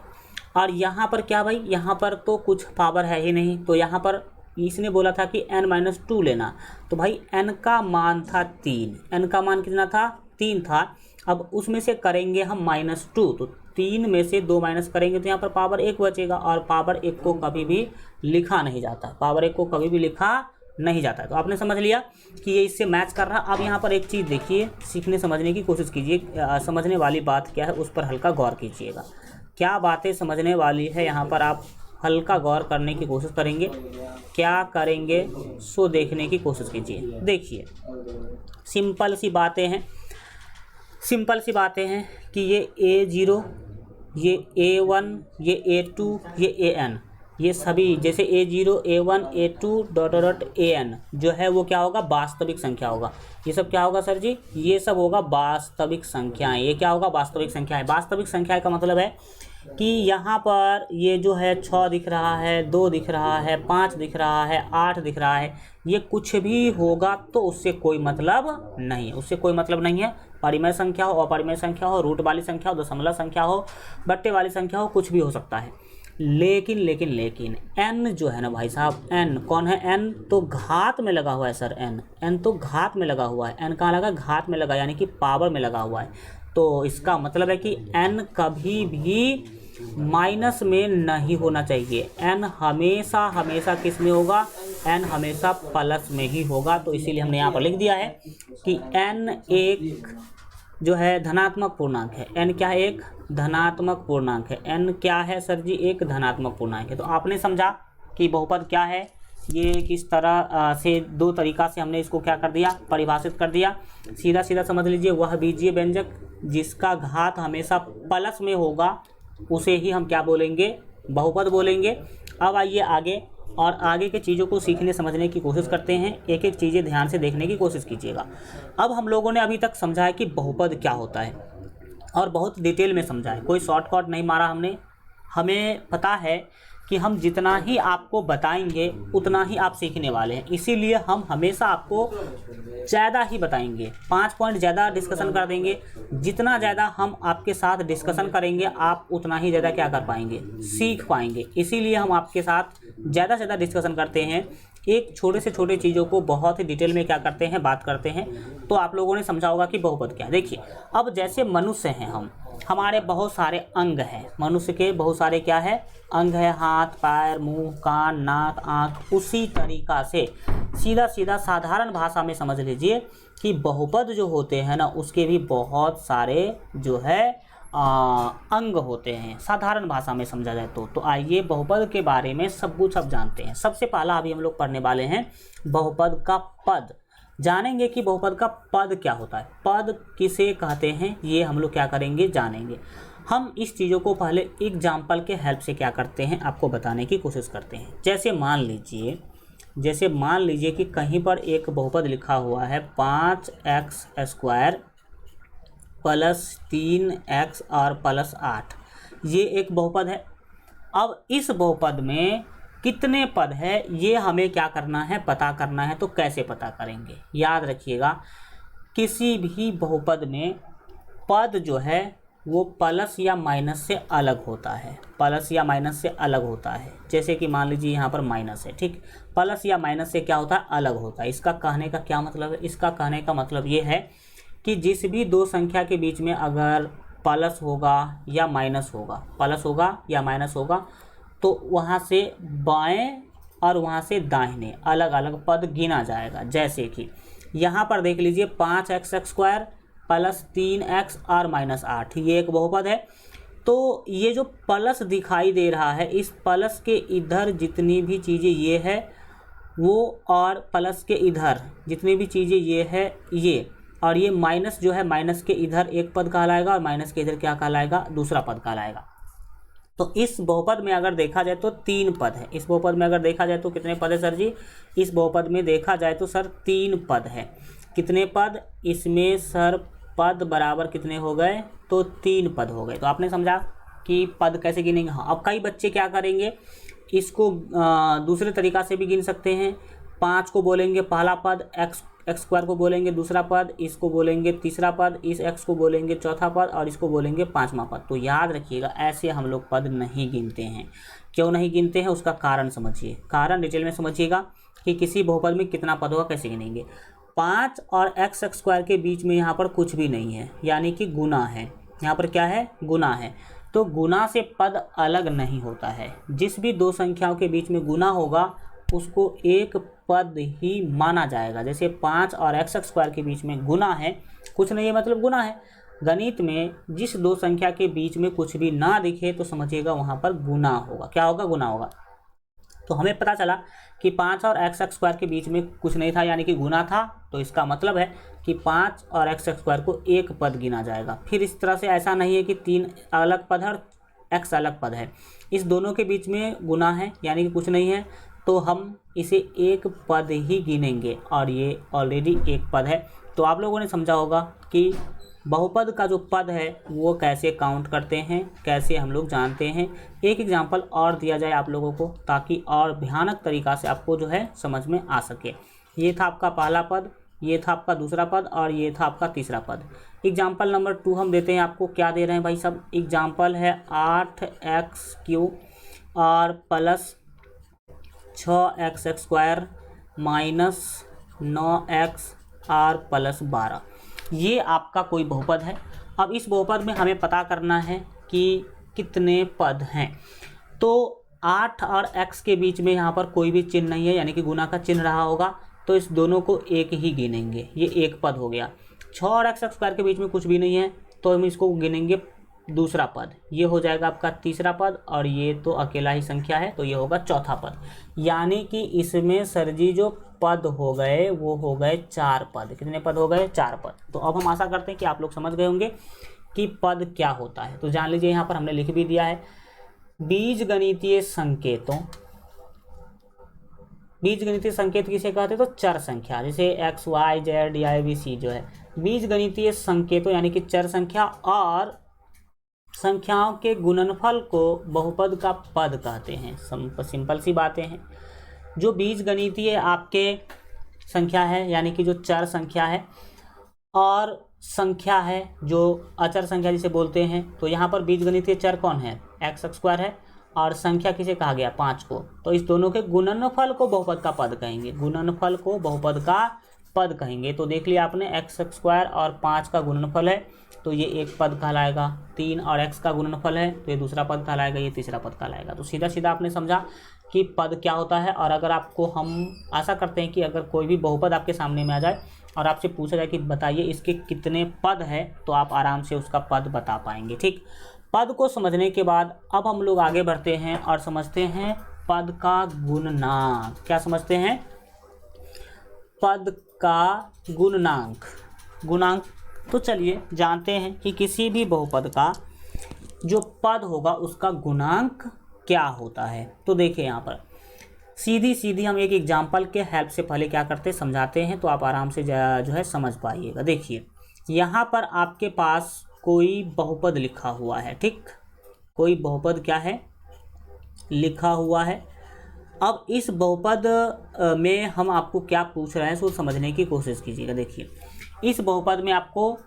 और यहाँ पर क्या भाई, यहाँ पर तो कुछ पावर है ही नहीं, तो यहाँ पर इसने बोला था कि n-2 लेना, तो भाई n का मान था 3, n का मान कितना था, 3 था। अब उसमें से करेंगे हम -2, तो 3 में से 2 माइनस करेंगे तो यहाँ पर पावर 1 बचेगा, और पावर 1 को कभी भी लिखा नहीं जाता, पावर 1 को कभी भी लिखा नहीं जाता। तो आपने समझ लिया कि ये इससे मैच कर रहा। अब यहाँ पर एक चीज़ देखिए, सीखने समझने की कोशिश कीजिए, समझने वाली बात क्या है उस पर हल्का गौर कीजिएगा। क्या बातें समझने वाली है यहाँ पर आप हल्का गौर करने की कोशिश करेंगे, क्या करेंगे सो देखने की कोशिश कीजिए। देखिए सिंपल सी बातें हैं, सिंपल सी बातें हैं कि ये A0, ये A1, ये A2, ये AN, ये सभी जैसे A0, A1, A2 ... AN जो है वो क्या होगा, वास्तविक संख्या होगा। ये सब क्या होगा सर जी, ये सब होगा वास्तविक संख्याएं। ये क्या होगा, वास्तविक संख्याएं। वास्तविक संख्याएं का मतलब है कि यहाँ पर ये जो है 6 दिख रहा है, 2 दिख रहा है, 5 दिख रहा है, 8 दिख रहा है, ये कुछ भी होगा तो उससे कोई मतलब नहीं है, उससे कोई मतलब नहीं है। परिमेय संख्या हो, अपरिमेय संख्या हो, रूट वाली संख्या हो, दशमलव संख्या हो, बट्टे वाली संख्या हो, कुछ भी हो सकता है। लेकिन n जो है ना भाई साहब, n कौन है, n तो घात में लगा हुआ है सर, n तो घात में लगा हुआ है। n कहाँ लगा, घात में लगा, यानी कि पावर में लगा हुआ है। तो इसका मतलब है कि n कभी भी माइनस में नहीं होना चाहिए, n हमेशा किस में होगा, n हमेशा प्लस में ही होगा। तो इसीलिए हमने यहाँ पर लिख दिया है कि n एक जो है धनात्मक पूर्णांक है। n क्या है, एक धनात्मक पूर्णांक है। n क्या है सर जी, एक धनात्मक पूर्णांक है। तो आपने समझा कि बहुपद क्या है, ये किस तरह से 2 तरीक़ा से हमने इसको क्या कर दिया, परिभाषित कर दिया। सीधा सीधा समझ लीजिए, वह बीजीय व्यंजक जिसका घात हमेशा प्लस में होगा उसे ही हम क्या बोलेंगे, बहुपद बोलेंगे। अब आइए आगे, और आगे के चीज़ों को सीखने समझने की कोशिश करते हैं। एक एक चीज़ें ध्यान से देखने की कोशिश कीजिएगा। अब हम लोगों ने अभी तक समझा है कि बहुपद क्या होता है, और बहुत डिटेल में समझा है, कोई शॉर्टकट नहीं मारा हमने। हमें पता है कि हम जितना ही आपको बताएंगे उतना ही आप सीखने वाले हैं, इसीलिए हम हमेशा आपको ज़्यादा ही बताएंगे, 5 पॉइंट ज़्यादा डिस्कशन कर देंगे। जितना ज़्यादा हम आपके साथ डिस्कशन करेंगे आप उतना ही ज़्यादा क्या कर पाएंगे, सीख पाएंगे। इसीलिए हम आपके साथ ज़्यादा से ज़्यादा डिस्कशन करते हैं, एक छोटे से छोटे चीज़ों को बहुत ही डिटेल में क्या करते हैं, बात करते हैं। तो आप लोगों ने समझा होगा कि बहुपद क्या है। देखिए, अब जैसे मनुष्य हैं हम, हमारे बहुत सारे अंग हैं, मनुष्य के बहुत सारे क्या है, अंग है, हाथ, पैर, मुंह, कान, नाक, आँख। उसी तरीक़ा से सीधा सीधा साधारण भाषा में समझ लीजिए कि बहुपद जो होते हैं ना, उसके भी बहुत सारे जो है अंग होते हैं, साधारण भाषा में समझा जाए तो आइए बहुपद के बारे में सब कुछ अब जानते हैं। सबसे पहला अभी हम लोग पढ़ने वाले हैं बहुपद का पद। जानेंगे कि बहुपद का पद क्या होता है, पद किसे कहते हैं, ये हम लोग क्या करेंगे, जानेंगे। हम इस चीज़ों को पहले एग्जाम्पल के हेल्प से क्या करते हैं, आपको बताने की कोशिश करते हैं। जैसे मान लीजिए कि कहीं पर एक बहुपद लिखा हुआ है 5x² + 3x और +8, ये एक बहुपद है। अब इस बहुपद में कितने पद है ये हमें क्या करना है, पता करना है। तो कैसे पता करेंगे, याद रखिएगा, किसी भी बहुपद में पद जो है वो प्लस या माइनस से अलग होता है, प्लस या माइनस से अलग होता है। जैसे कि मान लीजिए यहाँ पर माइनस है, ठीक, प्लस या माइनस से क्या होता है, अलग होता है। इसका कहने का क्या मतलब है, इसका कहने का मतलब ये है कि जिस भी दो संख्या के बीच में अगर प्लस होगा या माइनस होगा, प्लस होगा या माइनस होगा, तो वहाँ से बाएं और वहाँ से दाहिने अलग अलग पद गिना जाएगा। जैसे कि यहाँ पर देख लीजिए 5x² प्लस 3x और -8, ये एक बहुपद है। तो ये जो प्लस दिखाई दे रहा है, इस प्लस के इधर जितनी भी चीज़ें ये है वो, और प्लस के इधर जितनी भी चीज़ें ये है ये, और ये माइनस जो है, माइनस के इधर एक पद कहलाएगा और माइनस के इधर क्या कहलाएगा, दूसरा पद कहलाएगा। तो इस बहुपद में अगर देखा जाए तो 3 पद है। इस बहुपद में अगर देखा जाए तो कितने पद है सर जी, इस बहुपद में देखा जाए तो सर 3 पद है। कितने पद, इसमें सर पद बराबर कितने हो गए, तो 3 पद हो गए। तो आपने समझा कि पद कैसे गिनेंगे। हाँ, अब कई बच्चे क्या करेंगे, इसको दूसरे तरीक़ा से भी गिन सकते हैं। 5 को बोलेंगे पहला पद, x² को बोलेंगे दूसरा पद, इसको बोलेंगे तीसरा पद, इस x को बोलेंगे चौथा पद और इसको बोलेंगे 5वां पद। तो याद रखिएगा, ऐसे हम लोग पद नहीं गिनते हैं। क्यों नहीं गिनते हैं, उसका कारण समझिए, कारण डिटेल में समझिएगा कि किसी बहुपद में कितना पद होगा, कैसे गिनेंगे। 5 और x² के बीच में यहाँ पर कुछ भी नहीं है, यानी कि गुना है। यहाँ पर क्या है, गुना है। तो गुना से पद अलग नहीं होता है। जिस भी दो संख्याओं के बीच में गुना होगा उसको एक पद ही माना जाएगा। जैसे 5 और x² के बीच में गुना है, कुछ नहीं है मतलब गुना है। गणित में जिस दो संख्या के बीच में कुछ भी ना दिखे तो समझिएगा वहाँ पर गुना होगा। क्या होगा, गुना होगा। तो हमें पता चला कि 5 और x² के बीच में कुछ नहीं था, यानी कि गुना था। तो इसका मतलब है कि 5 और x² को एक पद गिना जाएगा। फिर इस तरह से ऐसा नहीं है कि 3 अलग पद है और x अलग पद है, इस दोनों के बीच में गुना है, यानी कि कुछ नहीं है, तो हम इसे एक पद ही गिनेंगे और ये ऑलरेडी एक पद है। तो आप लोगों ने समझा होगा कि बहुपद का जो पद है वो कैसे काउंट करते हैं, कैसे हम लोग जानते हैं। एक एग्जांपल और दिया जाए आप लोगों को, ताकि और भयानक तरीक़ा से आपको जो है समझ में आ सके। ये था आपका पहला पद, ये था आपका दूसरा पद और ये था आपका तीसरा पद। एग्जाम्पल नंबर 2 हम देते हैं आपको। क्या दे रहे हैं भाई सब, एग्जाम्पल है 8x³ और प्लस 6x² माइनस 9x और प्लस 12। ये आपका कोई बहुपद है। अब इस बहुपद में हमें पता करना है कि कितने पद हैं। तो 8 और x के बीच में यहाँ पर कोई भी चिन्ह नहीं है, यानी कि गुना का चिन्ह रहा होगा, तो इस दोनों को एक ही गिनेंगे, ये एक पद हो गया। 6 और x² के बीच में कुछ भी नहीं है, तो हम इसको गिनेंगे दूसरा पद, ये हो जाएगा आपका तीसरा पद, और ये तो अकेला ही संख्या है तो ये होगा चौथा पद। यानी कि इसमें सर जी जो पद हो गए वो हो गए 4 पद। कितने पद हो गए, 4 पद। तो अब हम आशा करते हैं कि आप लोग समझ गए होंगे कि पद क्या होता है। तो जान लीजिए, यहाँ पर हमने लिख भी दिया है, बीजगणितीय संकेतों, बीजगणितीय संकेत किसे कहते हैं, तो चर संख्या, जैसे x, y, z, i, v, c जो है बीजगणितीय संकेतों यानी कि चर संख्या और संख्याओं के गुणनफल को बहुपद का पद कहते हैं। सिंपल सी बातें हैं। जो बीजगणितीय आपके संख्या है, यानी कि जो चर संख्या है, और संख्या है जो अचर संख्या जिसे बोलते हैं, तो यहाँ पर बीजगणितीय चर कौन है, x² है, और संख्या किसे कहा गया, 5 को। तो इस दोनों के गुणनफल को बहुपद का पद कहेंगे, गुणनफल को बहुपद का पद कहेंगे। तो देख लिया आपने, x² और 5 का गुणनफल है तो ये एक पद कहलाएगा। 3 और x का गुणनफल है तो ये दूसरा पद कहलाएगा, ये तीसरा पद कहलाएगा। तो सीधा सीधा आपने समझा कि पद क्या होता है। और अगर आपको, हम आशा करते हैं कि अगर कोई भी बहुपद आपके सामने में आ जाए और आपसे पूछा जाए कि बताइए इसके कितने पद है, तो आप आराम से उसका पद बता पाएंगे। ठीक, पद को समझने के बाद अब हम लोग आगे बढ़ते हैं और समझते हैं पद का गुणनांक। क्या समझते हैं, पद का गुणनांक, गुणांक। तो चलिए जानते हैं कि किसी भी बहुपद का जो पद होगा उसका गुणांक क्या होता है। तो देखिए यहाँ पर सीधी सीधी हम एक एग्जाम्पल के हेल्प से पहले क्या करते हैं, समझाते हैं, तो आप आराम से जो है समझ पाइएगा। देखिए यहाँ पर आपके पास कोई बहुपद लिखा हुआ है, ठीक, कोई बहुपद क्या है, लिखा हुआ है। अब इस बहुपद में हम आपको क्या पूछ रहे हैं सो समझने की कोशिश कीजिएगा। देखिए इस बहुपद में आपको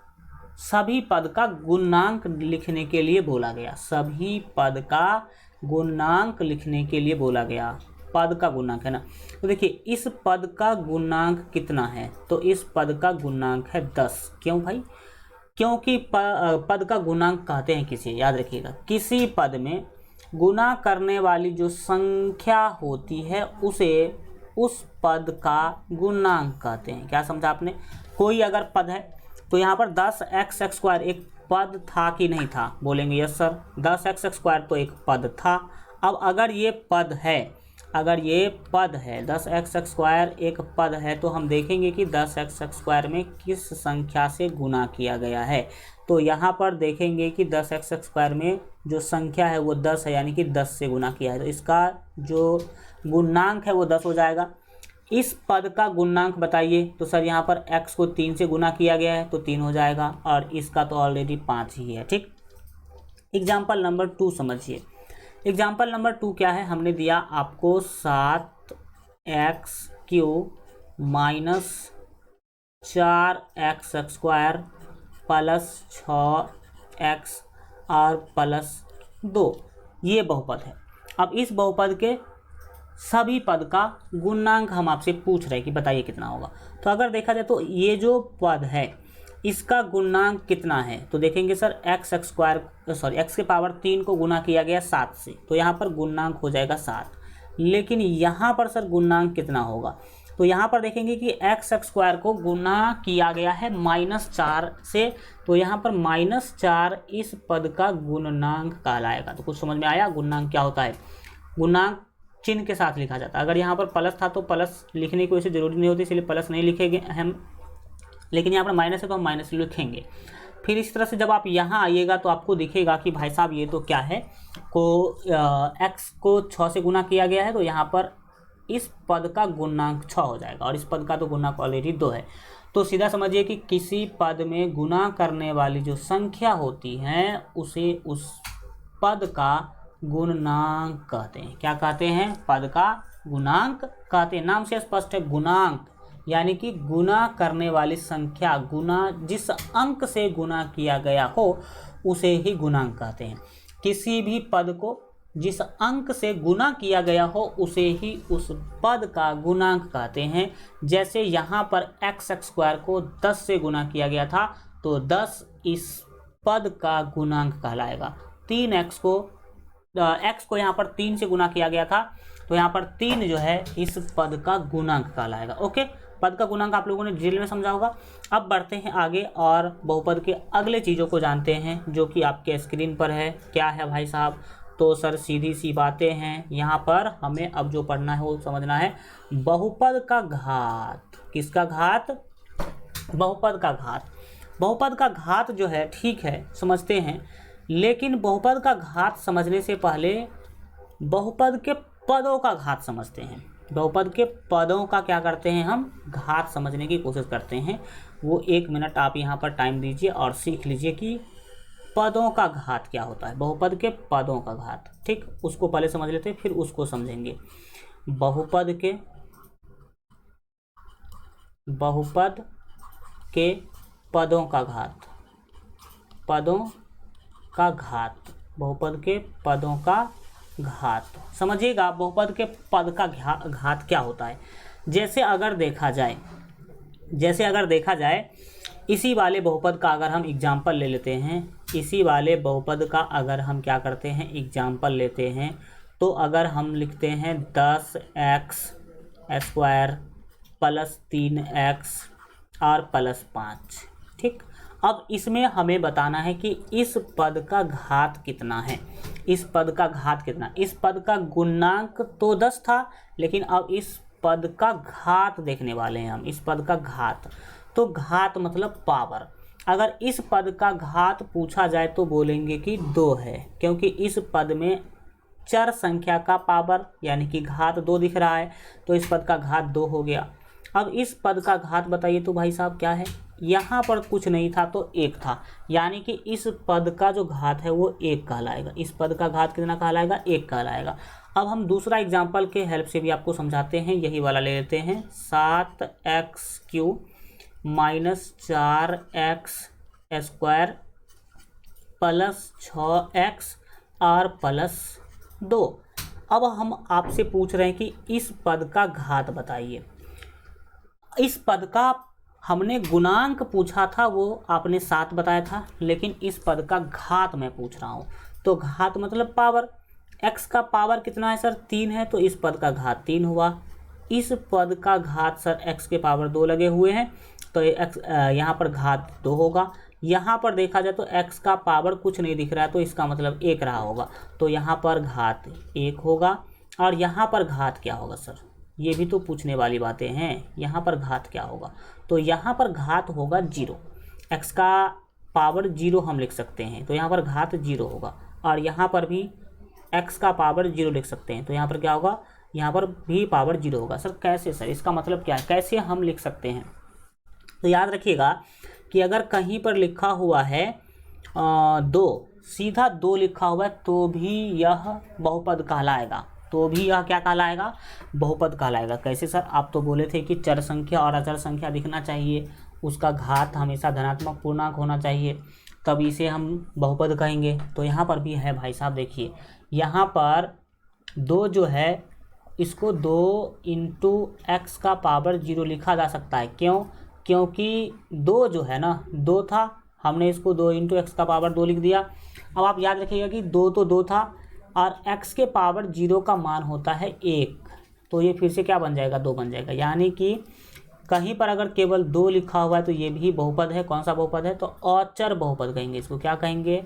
सभी पद का गुणांक लिखने के लिए बोला गया। सभी पद का गुणांक लिखने के लिए बोला गया। पद का गुणांक है ना, तो देखिए इस पद का गुणांक कितना है, तो इस पद का गुणांक है 10। क्यों भाई? क्योंकि पद का गुणांक कहते हैं किसी, याद रखिएगा, किसी पद में गुणा करने वाली जो संख्या होती है उसे उस पद का गुणांक कहते हैं। क्या समझा आपने? कोई अगर पद है तो यहाँ पर 10x² एक पद था कि नहीं था? बोलेंगे यस सर, 10x² तो एक पद था। अब अगर ये पद है, अगर ये पद है 10x² एक पद है, तो हम देखेंगे कि 10x² में किस संख्या से गुणा किया गया है। तो यहाँ पर देखेंगे कि 10x² में जो संख्या है वो 10 है, यानी कि 10 से गुणा किया है, तो इसका जो गुणांक है वो 10 हो जाएगा। इस पद का गुणांक बताइए, तो सर यहाँ पर x को 3 से गुणा किया गया है तो 3 हो जाएगा, और इसका तो ऑलरेडी 5 ही है। ठीक, एग्जाम्पल नंबर 2 समझिए। एग्जाम्पल नंबर 2 क्या है? हमने दिया आपको 7x³ minus 4x² plus 6x और प्लस 2, ये बहुपद है। अब इस बहुपद के सभी पद का गुणांक हम आपसे पूछ रहे हैं कि बताइए कितना होगा। तो अगर देखा जाए तो ये जो पद है इसका गुणांक कितना है, तो देखेंगे सर x के पावर 3 को गुना किया गया 7 से, तो यहाँ पर गुणांक हो जाएगा 7। लेकिन यहाँ पर सर गुणांक कितना होगा, तो यहाँ पर देखेंगे कि x² को गुना किया गया है -4 से, तो यहाँ पर -4 इस पद का गुणांक कहलाएगा। तो कुछ समझ में आया? गुणांक क्या होता है? गुणांक चिन्ह के साथ लिखा जाता है। अगर यहाँ पर प्लस था तो प्लस लिखने की वैसे ज़रूरी नहीं होती, इसलिए प्लस नहीं लिखेंगे हम, लेकिन यहाँ पर माइनस है तो हम माइनस लिखेंगे। फिर इस तरह से जब आप यहाँ आइएगा तो आपको दिखेगा कि भाई साहब ये तो क्या है, x को 6 से गुना किया गया है, तो यहाँ पर इस पद का गुणांक 6 हो जाएगा, और इस पद का तो गुणांक ऑलरेडी 2 है। तो सीधा समझिए कि किसी पद में गुणा करने वाली जो संख्या होती है उसे उस पद का गुणांक कहते हैं। क्या कहते हैं? पद का गुणांक कहते हैं। नाम से स्पष्ट है, गुणांक यानी कि गुणा करने वाली संख्या, गुणा जिस अंक से गुणा किया गया हो उसे ही गुणांक कहते हैं। किसी भी पद को जिस अंक से गुणा किया गया हो उसे ही उस पद का गुणांक कहते हैं। जैसे यहाँ पर x² को 10 से गुणा किया गया था, तो 10 इस पद का गुणांक कहलाएगा। 3x को x को यहाँ पर 3 से गुणा किया गया था, तो यहाँ पर 3 जो है इस पद का गुणांक कहलाएगा। ओके, पद का गुणांक आप लोगों ने डिटेल में समझा होगा। अब बढ़ते हैं आगे और बहुपद के अगले चीज़ों को जानते हैं, जो कि आपके स्क्रीन पर है। क्या है भाई साहब? तो सर सीधी सी बातें हैं, यहाँ पर हमें अब जो पढ़ना है वो समझना है बहुपद का घात। किसका घात? बहुपद का घात। बहुपद का घात जो है, ठीक है, समझते हैं, लेकिन बहुपद का घात समझने से पहले बहुपद के पदों का घात समझते हैं। बहुपद के पदों का क्या करते हैं हम? घात समझने की कोशिश करते हैं। वो 1 मिनट आप यहाँ पर टाइम दीजिए और सीख लीजिए कि पदों का घात क्या होता है। बहुपद के पदों का घात, ठीक, उसको पहले समझ लेते हैं फिर उसको समझेंगे। बहुपद के पदों का घात, पदों का घात, बहुपद के पदों का घात समझिएगा। बहुपद के पद का घात क्या होता है? जैसे अगर देखा जाए इसी वाले बहुपद का अगर हम एग्जाम्पल ले लेते हैं, इसी वाले बहुपद का अगर हम क्या करते हैं, एग्जाम्पल लेते हैं, तो अगर हम लिखते हैं 10x² प्लस 3x और प्लस 5, ठीक। अब इसमें हमें बताना है कि इस पद का घात कितना है। इस पद का घात कितना? इस पद का गुणांक तो 10 था, लेकिन अब इस पद का घात देखने वाले हैं हम। इस पद का घात, तो घात मतलब पावर। अगर इस पद का घात पूछा जाए तो बोलेंगे कि 2 है, क्योंकि इस पद में चर संख्या का पावर यानी कि घात 2 दिख रहा है, तो इस पद का घात 2 हो गया। अब इस पद का घात बताइए तो भाई साहब क्या है? यहाँ पर कुछ नहीं था तो 1 था, यानी कि इस पद का जो घात है वो 1 कहलाएगा। इस पद का घात कितना कहलाएगा? 1 कहलाएगा। अब हम दूसरा एग्जाम्पल के हेल्प से भी आपको समझाते हैं, यही वाला ले लेते हैं। 7x³ minus 4x square plus 6x और प्लस 2। अब हम आपसे पूछ रहे हैं कि इस पद का घात बताइए। इस पद का हमने गुणांक पूछा था, वो आपने 7 बताया था, लेकिन इस पद का घात मैं पूछ रहा हूँ। तो घात मतलब पावर, x का पावर कितना है सर 3 है, तो इस पद का घात 3 हुआ। इस पद का घात सर x के पावर 2 लगे हुए हैं, तो x यहाँ पर घात 2 होगा। यहाँ पर देखा जाए तो x का पावर कुछ नहीं दिख रहा है, तो इसका मतलब 1 रहा होगा, तो यहाँ पर घात 1 होगा। और यहाँ पर घात क्या होगा सर, ये भी तो पूछने वाली बातें हैं। यहाँ पर घात क्या होगा, तो यहाँ पर घात होगा 0। x का पावर 0 हम लिख सकते हैं, तो यहाँ पर घात 0 होगा। और यहाँ पर भी x का पावर 0 लिख सकते हैं, तो यहाँ पर क्या होगा, यहाँ पर भी पावर 0 होगा। सर कैसे सर, इसका मतलब क्या है, कैसे हम लिख सकते हैं? तो याद रखिएगा कि अगर कहीं पर लिखा हुआ है 2, सीधा 2 लिखा हुआ है, तो भी यह बहुपद कहलाएगा, तो भी यह क्या कहलाएगा, बहुपद कहलाएगा। कैसे सर, आप तो बोले थे कि चर संख्या और अचर संख्या दिखना चाहिए, उसका घात हमेशा धनात्मक पूर्णांक होना चाहिए, तब इसे हम बहुपद कहेंगे। तो यहाँ पर भी है भाई साहब, देखिए यहाँ पर 2 जो है, इसको 2 इंटू एक्स का पावर 0 लिखा जा सकता है। क्यों? क्योंकि 2 जो है ना, 2 था, हमने इसको 2 इंटू एक्स का पावर 2 लिख दिया। अब आप याद रखिएगा कि 2 तो 2 था, और x के पावर 0 का मान होता है 1, तो ये फिर से क्या बन जाएगा, 2 बन जाएगा। यानी कि कहीं पर अगर केवल 2 लिखा हुआ है तो ये भी बहुपद है। कौन सा बहुपद है, तो अचर बहुपद कहेंगे इसको। क्या कहेंगे,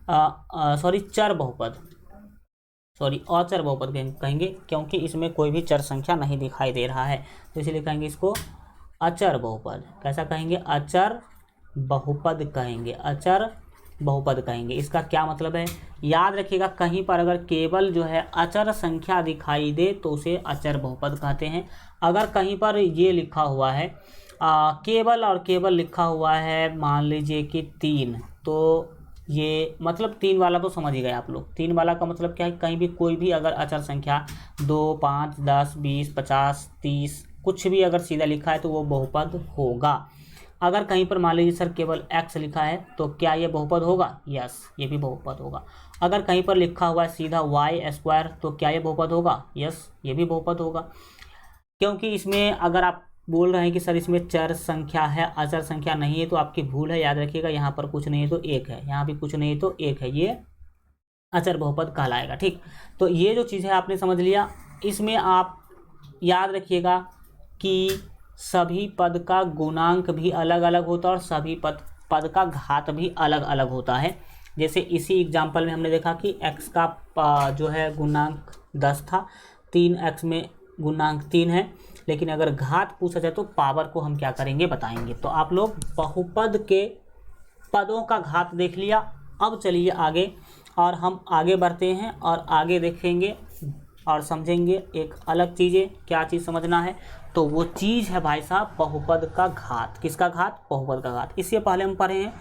चर बहुपद, अचर बहुपद कहेंगे, क्योंकि इसमें कोई भी चर संख्या नहीं दिखाई दे रहा है, तो इसलिए कहेंगे इसको अचर बहुपद। कैसा कहेंगे, अचर बहुपद कहेंगे, अचर बहुपद कहेंगे। इसका क्या मतलब है, याद रखिएगा, कहीं पर अगर केवल जो है अचर संख्या दिखाई दे तो उसे अचर बहुपद कहते हैं। अगर कहीं पर ये लिखा हुआ है केवल और केवल लिखा हुआ है, मान लीजिए कि 3, तो ये मतलब 3 वाला तो समझ ही गए आप लोग। 3 वाला का मतलब क्या है, कहीं भी कोई भी अगर अचर संख्या 2, 5, 10, 20, 50, 30 कुछ भी अगर सीधा लिखा है तो वो बहुपद होगा। अगर कहीं पर मान लीजिए सर केवल x लिखा है, तो क्या ये बहुपद होगा, यस ये भी बहुपद होगा। अगर कहीं पर लिखा हुआ है सीधा y स्क्वायर, तो क्या ये बहुपद होगा, यस ये भी बहुपद होगा। क्योंकि इसमें अगर आप बोल रहे हैं कि सर इसमें चर संख्या है, अचर संख्या नहीं है, तो आपकी भूल है। याद रखिएगा, यहाँ पर कुछ नहीं है तो 1 है, यहाँ भी कुछ नहीं है तो 1 है, ये अचर बहुपद कहलाएगा। ठीक, तो ये जो चीज़ है आपने समझ लिया। इसमें आप याद रखिएगा कि सभी पद का गुणांक भी अलग अलग होता है और सभी पद का घात भी अलग अलग होता है। जैसे इसी एग्जाम्पल में हमने देखा कि x का जो है गुणांक 10 था, 3x में गुणांक 3 है, लेकिन अगर घात पूछा जाए तो पावर को हम क्या करेंगे बताएंगे। तो आप लोग बहुपद के पदों का घात देख लिया। अब चलिए आगे, और हम आगे बढ़ते हैं और आगे देखेंगे और समझेंगे एक अलग चीज़ें। क्या चीज़ समझना है, तो वो चीज़ है भाई साहब बहुपद का घात। किसका घात, बहुपद का घात। इससे पहले हम पढ़े हैं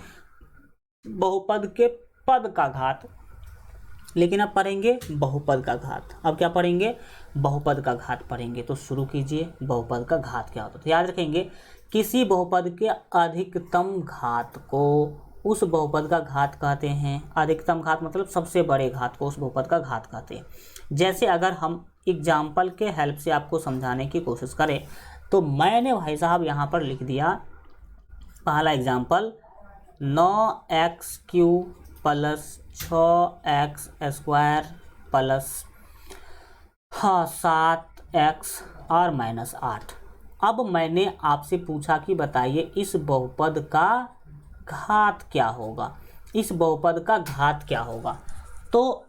बहुपद के पद का घात, लेकिन अब पढ़ेंगे बहुपद का घात। अब क्या पढ़ेंगे, बहुपद का घात पढ़ेंगे। तो शुरू कीजिए, बहुपद का घात क्या होता है। तो याद रखेंगे, किसी बहुपद के अधिकतम घात को उस बहुपद का घात कहते हैं। अधिकतम घात मतलब सबसे बड़े घात को उस बहुपद का घात कहते हैं। जैसे अगर हम एग्जाम्पल के हेल्प से आपको समझाने की कोशिश करें, तो मैंने भाई साहब यहाँ पर लिख दिया पहला example, 9x³ plus 6x square plus 7x और -8। अब मैंने आपसे पूछा कि बताइए इस बहुपद का घात क्या होगा, इस बहुपद का घात क्या होगा। तो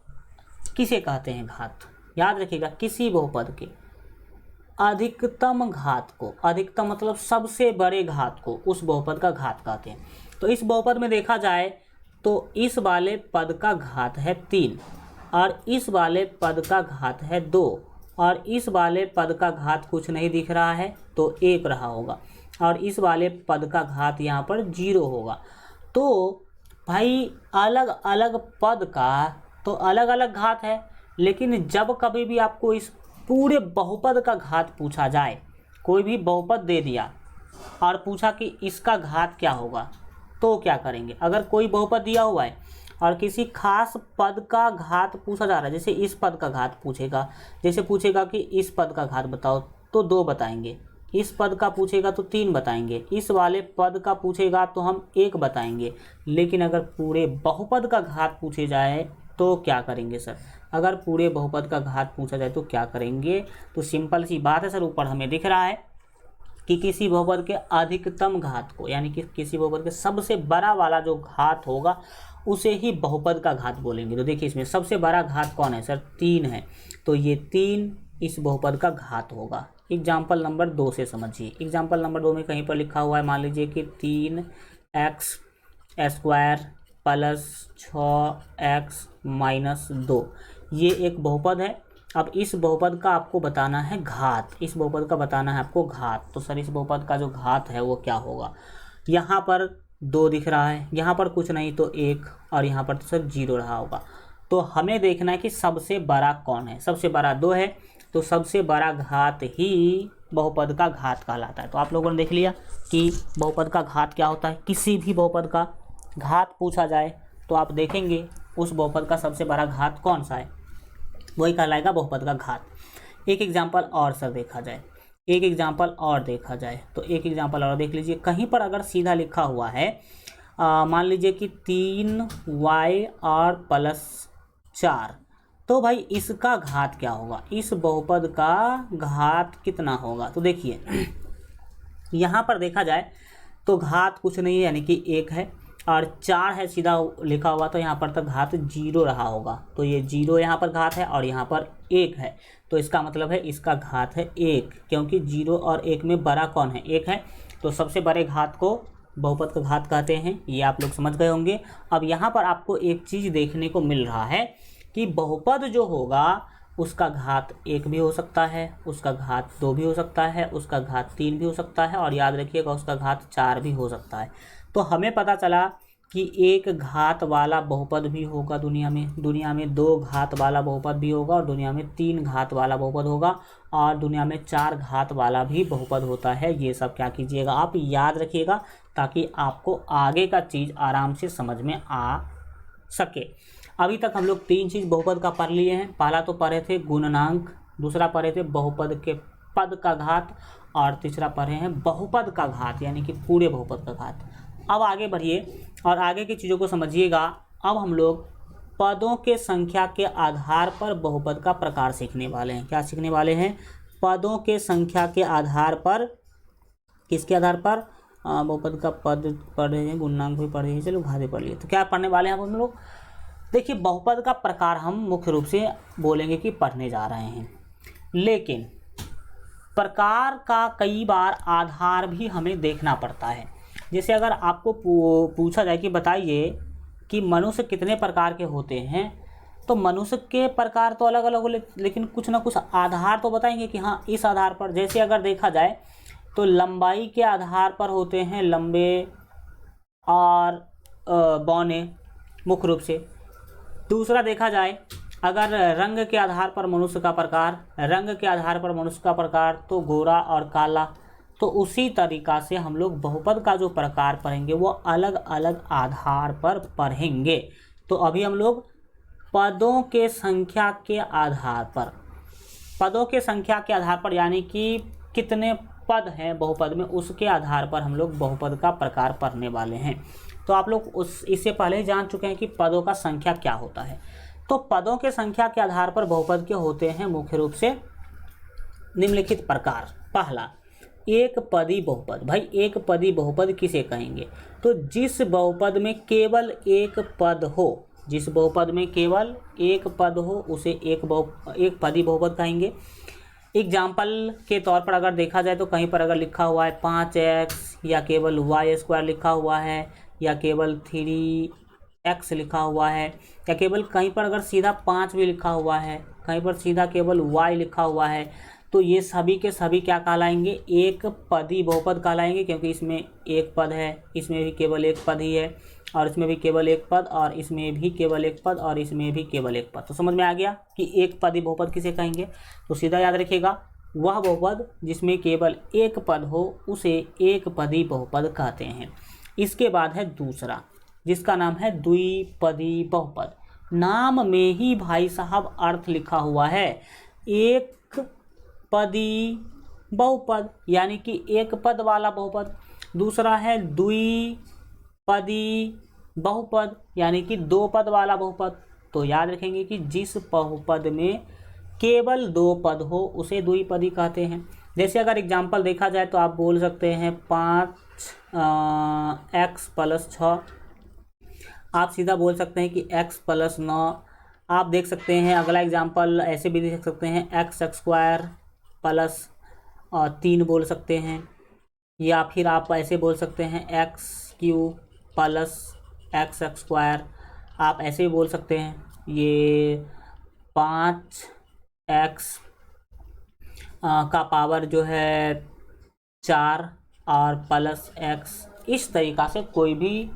किसे कहते हैं घात, याद रखिएगा, किसी बहुपद के अधिकतम घात को, अधिकतम मतलब सबसे बड़े घात को उस बहुपद का घात कहते हैं। तो इस बहुपद में देखा जाए तो इस वाले पद का घात है 3 और इस वाले पद का घात है 2 और इस वाले पद का घात कुछ नहीं दिख रहा है तो 1 रहा होगा और इस वाले पद का घात यहाँ पर 0 होगा। तो भाई अलग अलग पद का तो अलग अलग घात है, लेकिन जब कभी भी आपको इस पूरे बहुपद का घात पूछा जाए, कोई भी बहुपद दे दिया और पूछा कि इसका घात क्या होगा, तो क्या करेंगे। अगर कोई बहुपद दिया हुआ है और किसी खास पद का घात पूछा जा रहा है, जैसे इस पद का घात पूछेगा, जैसे पूछेगा कि इस पद का घात बताओ तो 2 बताएंगे, इस पद का पूछेगा तो 3 बताएंगे, इस वाले पद का पूछेगा तो हम 1 बताएंगे। लेकिन अगर पूरे बहुपद का घात पूछे जाए तो क्या करेंगे सर। अगर पूरे बहुपद का घात पूछा जाए तो क्या करेंगे, तो सिंपल सी बात है सर, ऊपर हमें दिख रहा है कि किसी बहुपद के अधिकतम घात को, यानी कि किसी बहुपद के सबसे बड़ा वाला जो घात होगा उसे ही बहुपद का घात बोलेंगे। तो देखिए इसमें सबसे बड़ा घात कौन है सर, 3 है, तो ये 3 इस बहुपद का घात होगा। एग्जाम्पल नंबर 2 से समझिए। एग्जाम्पल नंबर 2 में कहीं पर लिखा हुआ है, मान लीजिए कि 3x² प्लस 6x माइनस 2, ये एक बहुपद है। अब इस बहुपद का आपको बताना है घात, इस बहुपद का बताना है आपको घात। तो सर इस बहुपद का जो घात है वो क्या होगा, यहाँ पर 2 दिख रहा है, यहाँ पर कुछ नहीं तो 1, और यहाँ पर तो सर 0 रहा होगा। तो हमें देखना है कि सबसे बड़ा कौन है। सबसे बड़ा 2 है, तो सबसे बड़ा घात ही बहुपद का घात कहलाता है। तो आप लोगों ने देख लिया कि बहुपद का घात क्या होता है। किसी भी बहुपद का घात पूछा जाए तो आप देखेंगे उस बहुपद का सबसे बड़ा घात कौन सा है, वही कहलाएगा बहुपद का घात। एक एग्जाम्पल और सर देखा जाए, एक एग्जाम्पल और देखा जाए, तो एक एग्जाम्पल और देख लीजिए। कहीं पर अगर सीधा लिखा हुआ है, मान लीजिए कि 3y और प्लस 4, तो भाई इसका घात क्या होगा, इस बहुपद का घात कितना होगा। तो देखिए यहाँ पर देखा जाए तो घात कुछ नहीं है, यानी कि 1 है, और 4 है सीधा लिखा हुआ, तो यहाँ पर तक घात 0 रहा होगा। तो ये 0 यहाँ पर घात है और यहाँ पर 1 है, तो इसका मतलब है इसका घात है 1, क्योंकि 0 और 1 में बड़ा कौन है, 1 है। तो सबसे बड़े घात को बहुपद का घात कहते हैं, ये आप लोग समझ गए होंगे। अब यहाँ पर आपको एक चीज़ देखने को मिल रहा है कि बहुपद जो होगा उसका घात 1 भी हो सकता है, उसका घात 2 भी हो सकता है, उसका घात 3 भी हो सकता है, और याद रखिएगा उसका घात 4 भी हो सकता है। तो हमें पता चला कि 1 घात वाला बहुपद भी होगा दुनिया में 2 घात वाला बहुपद भी होगा, और दुनिया में 3 घात वाला बहुपद होगा, और दुनिया में 4 घात वाला भी बहुपद होता है। ये सब क्या कीजिएगा, आप याद रखिएगा, ताकि आपको आगे का चीज़ आराम से समझ में आ सके। अभी तक हम लोग 3 चीज़ बहुपद का पढ़ लिए हैं। पहला तो पढ़े थे गुणनांक, दूसरा पढ़े थे बहुपद के पद का घात, और तीसरा पढ़े हैं बहुपद का घात, यानी कि पूरे बहुपद का घात। अब आगे बढ़िए और आगे की चीज़ों को समझिएगा। अब हम लोग पदों के संख्या के आधार पर बहुपद का प्रकार सीखने वाले हैं। क्या सीखने वाले हैं, पदों के संख्या के आधार पर। किसके आधार पर, बहुपद का पद पढ़ रहे हैं, गुणनांक भी पढ़ रहे हैं, चलो घात भी पढ़ लिए। तो क्या पढ़ने वाले हैं अब हम लोग, देखिए बहुपद का प्रकार हम मुख्य रूप से बोलेंगे कि पढ़ने जा रहे हैं, लेकिन प्रकार का कई बार आधार भी हमें देखना पड़ता है। जैसे अगर आपको पूछा जाए कि बताइए कि मनुष्य कितने प्रकार के होते हैं, तो मनुष्य के प्रकार तो अलग अलग हो, लेकिन कुछ ना कुछ आधार तो बताएंगे कि हाँ इस आधार पर। जैसे अगर देखा जाए तो लंबाई के आधार पर होते हैं लंबे और बौने मुख्य रूप से। दूसरा देखा जाए अगर रंग के आधार पर मनुष्य का प्रकार, रंग के आधार पर मनुष्य का प्रकार तो गोरा और काला। तो उसी तरीक़ा से हम लोग बहुपद का जो प्रकार पढ़ेंगे वो अलग अलग आधार पर पढ़ेंगे। तो अभी हम लोग पदों के संख्या के आधार पर, पदों के संख्या के आधार पर यानी कि कितने पद हैं बहुपद में, उसके आधार पर हम लोग बहुपद का प्रकार पढ़ने वाले हैं। तो आप लोग इससे पहले ही जान चुके हैं कि पदों का संख्या क्या होता है। तो पदों के संख्या के आधार पर बहुपद के होते हैं मुख्य रूप से निम्नलिखित प्रकार। पहला, एक पदी बहुपद। भाई एक पदी बहुपद किसे कहेंगे, तो जिस बहुपद में केवल एक पद हो, जिस बहुपद में केवल एक पद हो उसे एक पदी बहुपद कहेंगे। एग्जाम्पल के तौर पर अगर देखा जाए तो कहीं पर अगर लिखा हुआ है 5x, या केवल y² लिखा हुआ है, या केवल 3x लिखा हुआ है, या केवल कहीं पर अगर सीधा 5 भी लिखा हुआ है, कहीं पर सीधा केवल y लिखा हुआ है, तो ये सभी के सभी क्या कहलाएंगे, एक पदी बहुपद कहलाएंगे। क्योंकि इसमें एक पद है, इसमें भी केवल एक पद ही है, और इसमें भी केवल एक पद, और इसमें भी केवल एक पद, और इसमें भी केवल एक पद। तो समझ में आ गया कि एक पदी बहुपद किसे कहेंगे। तो सीधा याद रखिएगा, वह बहुपद जिसमें केवल एक पद हो उसे एक पदी बहुपद कहते हैं। इसके बाद है दूसरा, जिसका नाम है द्विपदी बहुपद। नाम में ही भाई साहब अर्थ लिखा हुआ है, एक पदी बहुपद, यानी कि एक पद वाला बहुपद। दूसरा है द्विपदी बहुपद, यानी कि दो पद वाला बहुपद। तो याद रखेंगे कि जिस बहुपद में केवल दो पद हो उसे द्विपदी कहते हैं। जैसे अगर एग्जाम्पल देखा जाए तो आप बोल सकते हैं 5x + 6। आप सीधा बोल सकते हैं कि x + 9। आप देख सकते हैं अगला एग्जाम्पल ऐसे भी देख सकते हैं x² + 3 बोल सकते हैं, या फिर आप ऐसे बोल सकते हैं x³ + x² आप ऐसे भी बोल सकते हैं। ये 5x का पावर जो है 4 और +x, इस तरीक़ा से कोई भी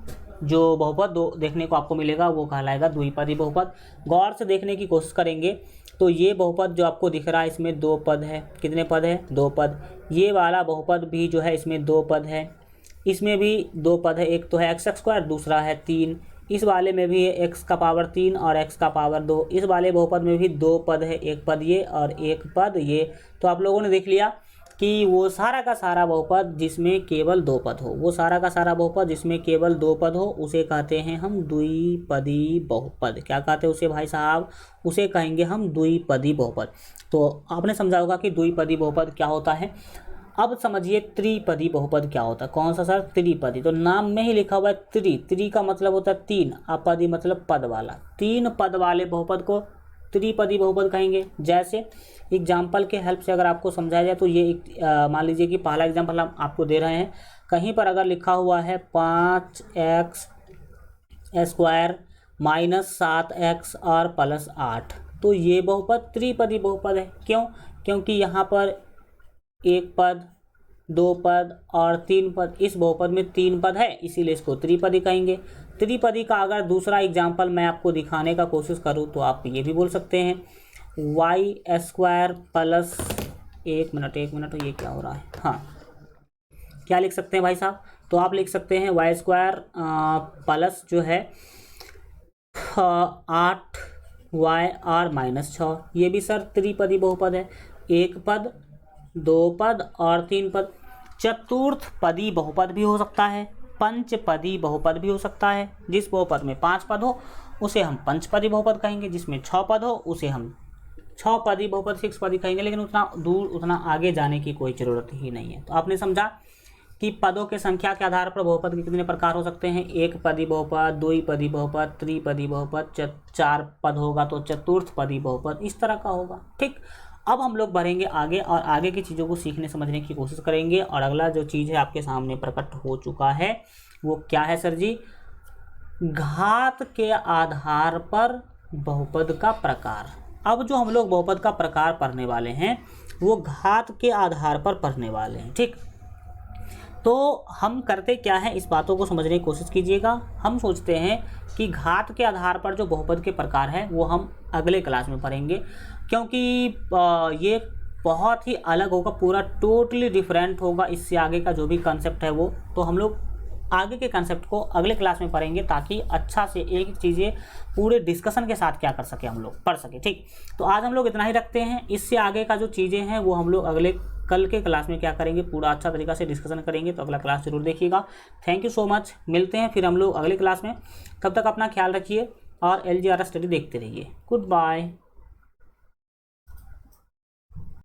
जो बहुपद दो देखने को आपको मिलेगा वो कहलाएगा द्विपदी बहुपद। गौर से देखने की कोशिश करेंगे तो ये बहुपद जो आपको दिख रहा है इसमें दो पद है। कितने पद है? दो पद। ये वाला बहुपद भी जो है इसमें दो पद है, इसमें भी दो पद है। एक तो है x², दूसरा है 3। इस वाले में भी है x का पावर 3 और x का पावर 2। इस वाले बहुपद में भी दो पद है, एक पद ये और एक पद ये। तो आप लोगों ने देख लिया कि वो सारा का सारा बहुपद जिसमें केवल दो पद हो, वो सारा का सारा बहुपद जिसमें केवल दो पद हो उसे कहते हैं हम द्विपदी बहुपद। क्या कहते हैं उसे भाई साहब? उसे कहेंगे हम द्विपदी बहुपद। तो आपने समझा होगा कि द्विपदी बहुपद क्या होता है। अब समझिए त्रिपदी बहुपद क्या होता है। कौन सा सर? त्रिपदी। तो नाम में ही लिखा हुआ है त्रि का मतलब होता है तीन, अपदी मतलब पद वाला। तीन पद वाले बहुपद को त्रिपदी बहुपद कहेंगे। जैसे एग्जाम्पल के हेल्प से अगर आपको समझाया जाए तो ये मान लीजिए कि पहला एग्जाम्पल हम आपको दे रहे हैं। कहीं पर अगर लिखा हुआ है 5x² - 7x और +8, तो ये बहुपद त्रिपदी बहुपद है। क्यों? क्योंकि यहाँ पर एक पद, दो पद और तीन पद, इस बहुपद में तीन पद है, इसीलिए इसको त्रिपदी कहेंगे। त्रिपदी का अगर दूसरा एग्जाम्पल मैं आपको दिखाने का कोशिश करूँ तो आप ये भी बोल सकते हैं y² + एक मिनट ये क्या हो रहा है? हाँ, क्या लिख सकते हैं भाई साहब? तो आप लिख सकते हैं y² प्लस जो है 8y और -6। ये भी सर त्रिपदी बहुपद है। एक पद, दो पद और तीन पद। चतुर्थ पदी बहुपद भी हो सकता है, पंचपदी बहुपद भी हो सकता है। जिस बहुपद में 5 पद हो उसे हम पंचपदी बहुपद कहेंगे, जिसमें 6 पद हो उसे हम 6 पदी बहुपद 6 पदी कहेंगे। लेकिन उतना दूर उतना आगे जाने की कोई ज़रूरत ही नहीं है। तो आपने समझा कि पदों के संख्या के आधार पर बहुपद के कितने प्रकार हो सकते हैं। एक पदी बहुपद, द्विपदी बहुपद, त्रिपदी बहुपद, 4 पद होगा तो चतुर्थ पदी बहुपद, इस तरह का होगा। ठीक, अब हम लोग बढ़ेंगे आगे और आगे की चीज़ों को सीखने समझने की कोशिश करेंगे। और अगला जो चीज़ है आपके सामने प्रकट हो चुका है वो क्या है सर जी? घात के आधार पर बहुपद का प्रकार। अब जो हम लोग बहुपद का प्रकार पढ़ने वाले हैं वो घात के आधार पर पढ़ने वाले हैं। ठीक, तो हम करते क्या हैं, इस बातों को समझने की कोशिश कीजिएगा। हम सोचते हैं कि घात के आधार पर जो बहुपद के प्रकार हैं वो हम अगले क्लास में पढ़ेंगे, क्योंकि ये बहुत ही अलग होगा, पूरा टोटली डिफरेंट होगा। इससे आगे का जो भी कंसेप्ट है वो तो हम लोग आगे के कंसेप्ट को अगले क्लास में पढ़ेंगे, ताकि अच्छा से एक एक चीज़ें पूरे डिस्कशन के साथ क्या कर सके, हम लोग पढ़ सके। ठीक, तो आज हम लोग इतना ही रखते हैं। इससे आगे का जो चीज़ें हैं वो हम लोग कल के क्लास में क्या करेंगे, पूरा अच्छा तरीका से डिस्कशन करेंगे। तो अगला क्लास जरूर देखिएगा। Thank you so much. मिलते हैं फिर हम लोग अगले क्लास में। तब तक अपना ख्याल रखिए और LGR स्टडी देखते रहिए। Good bye.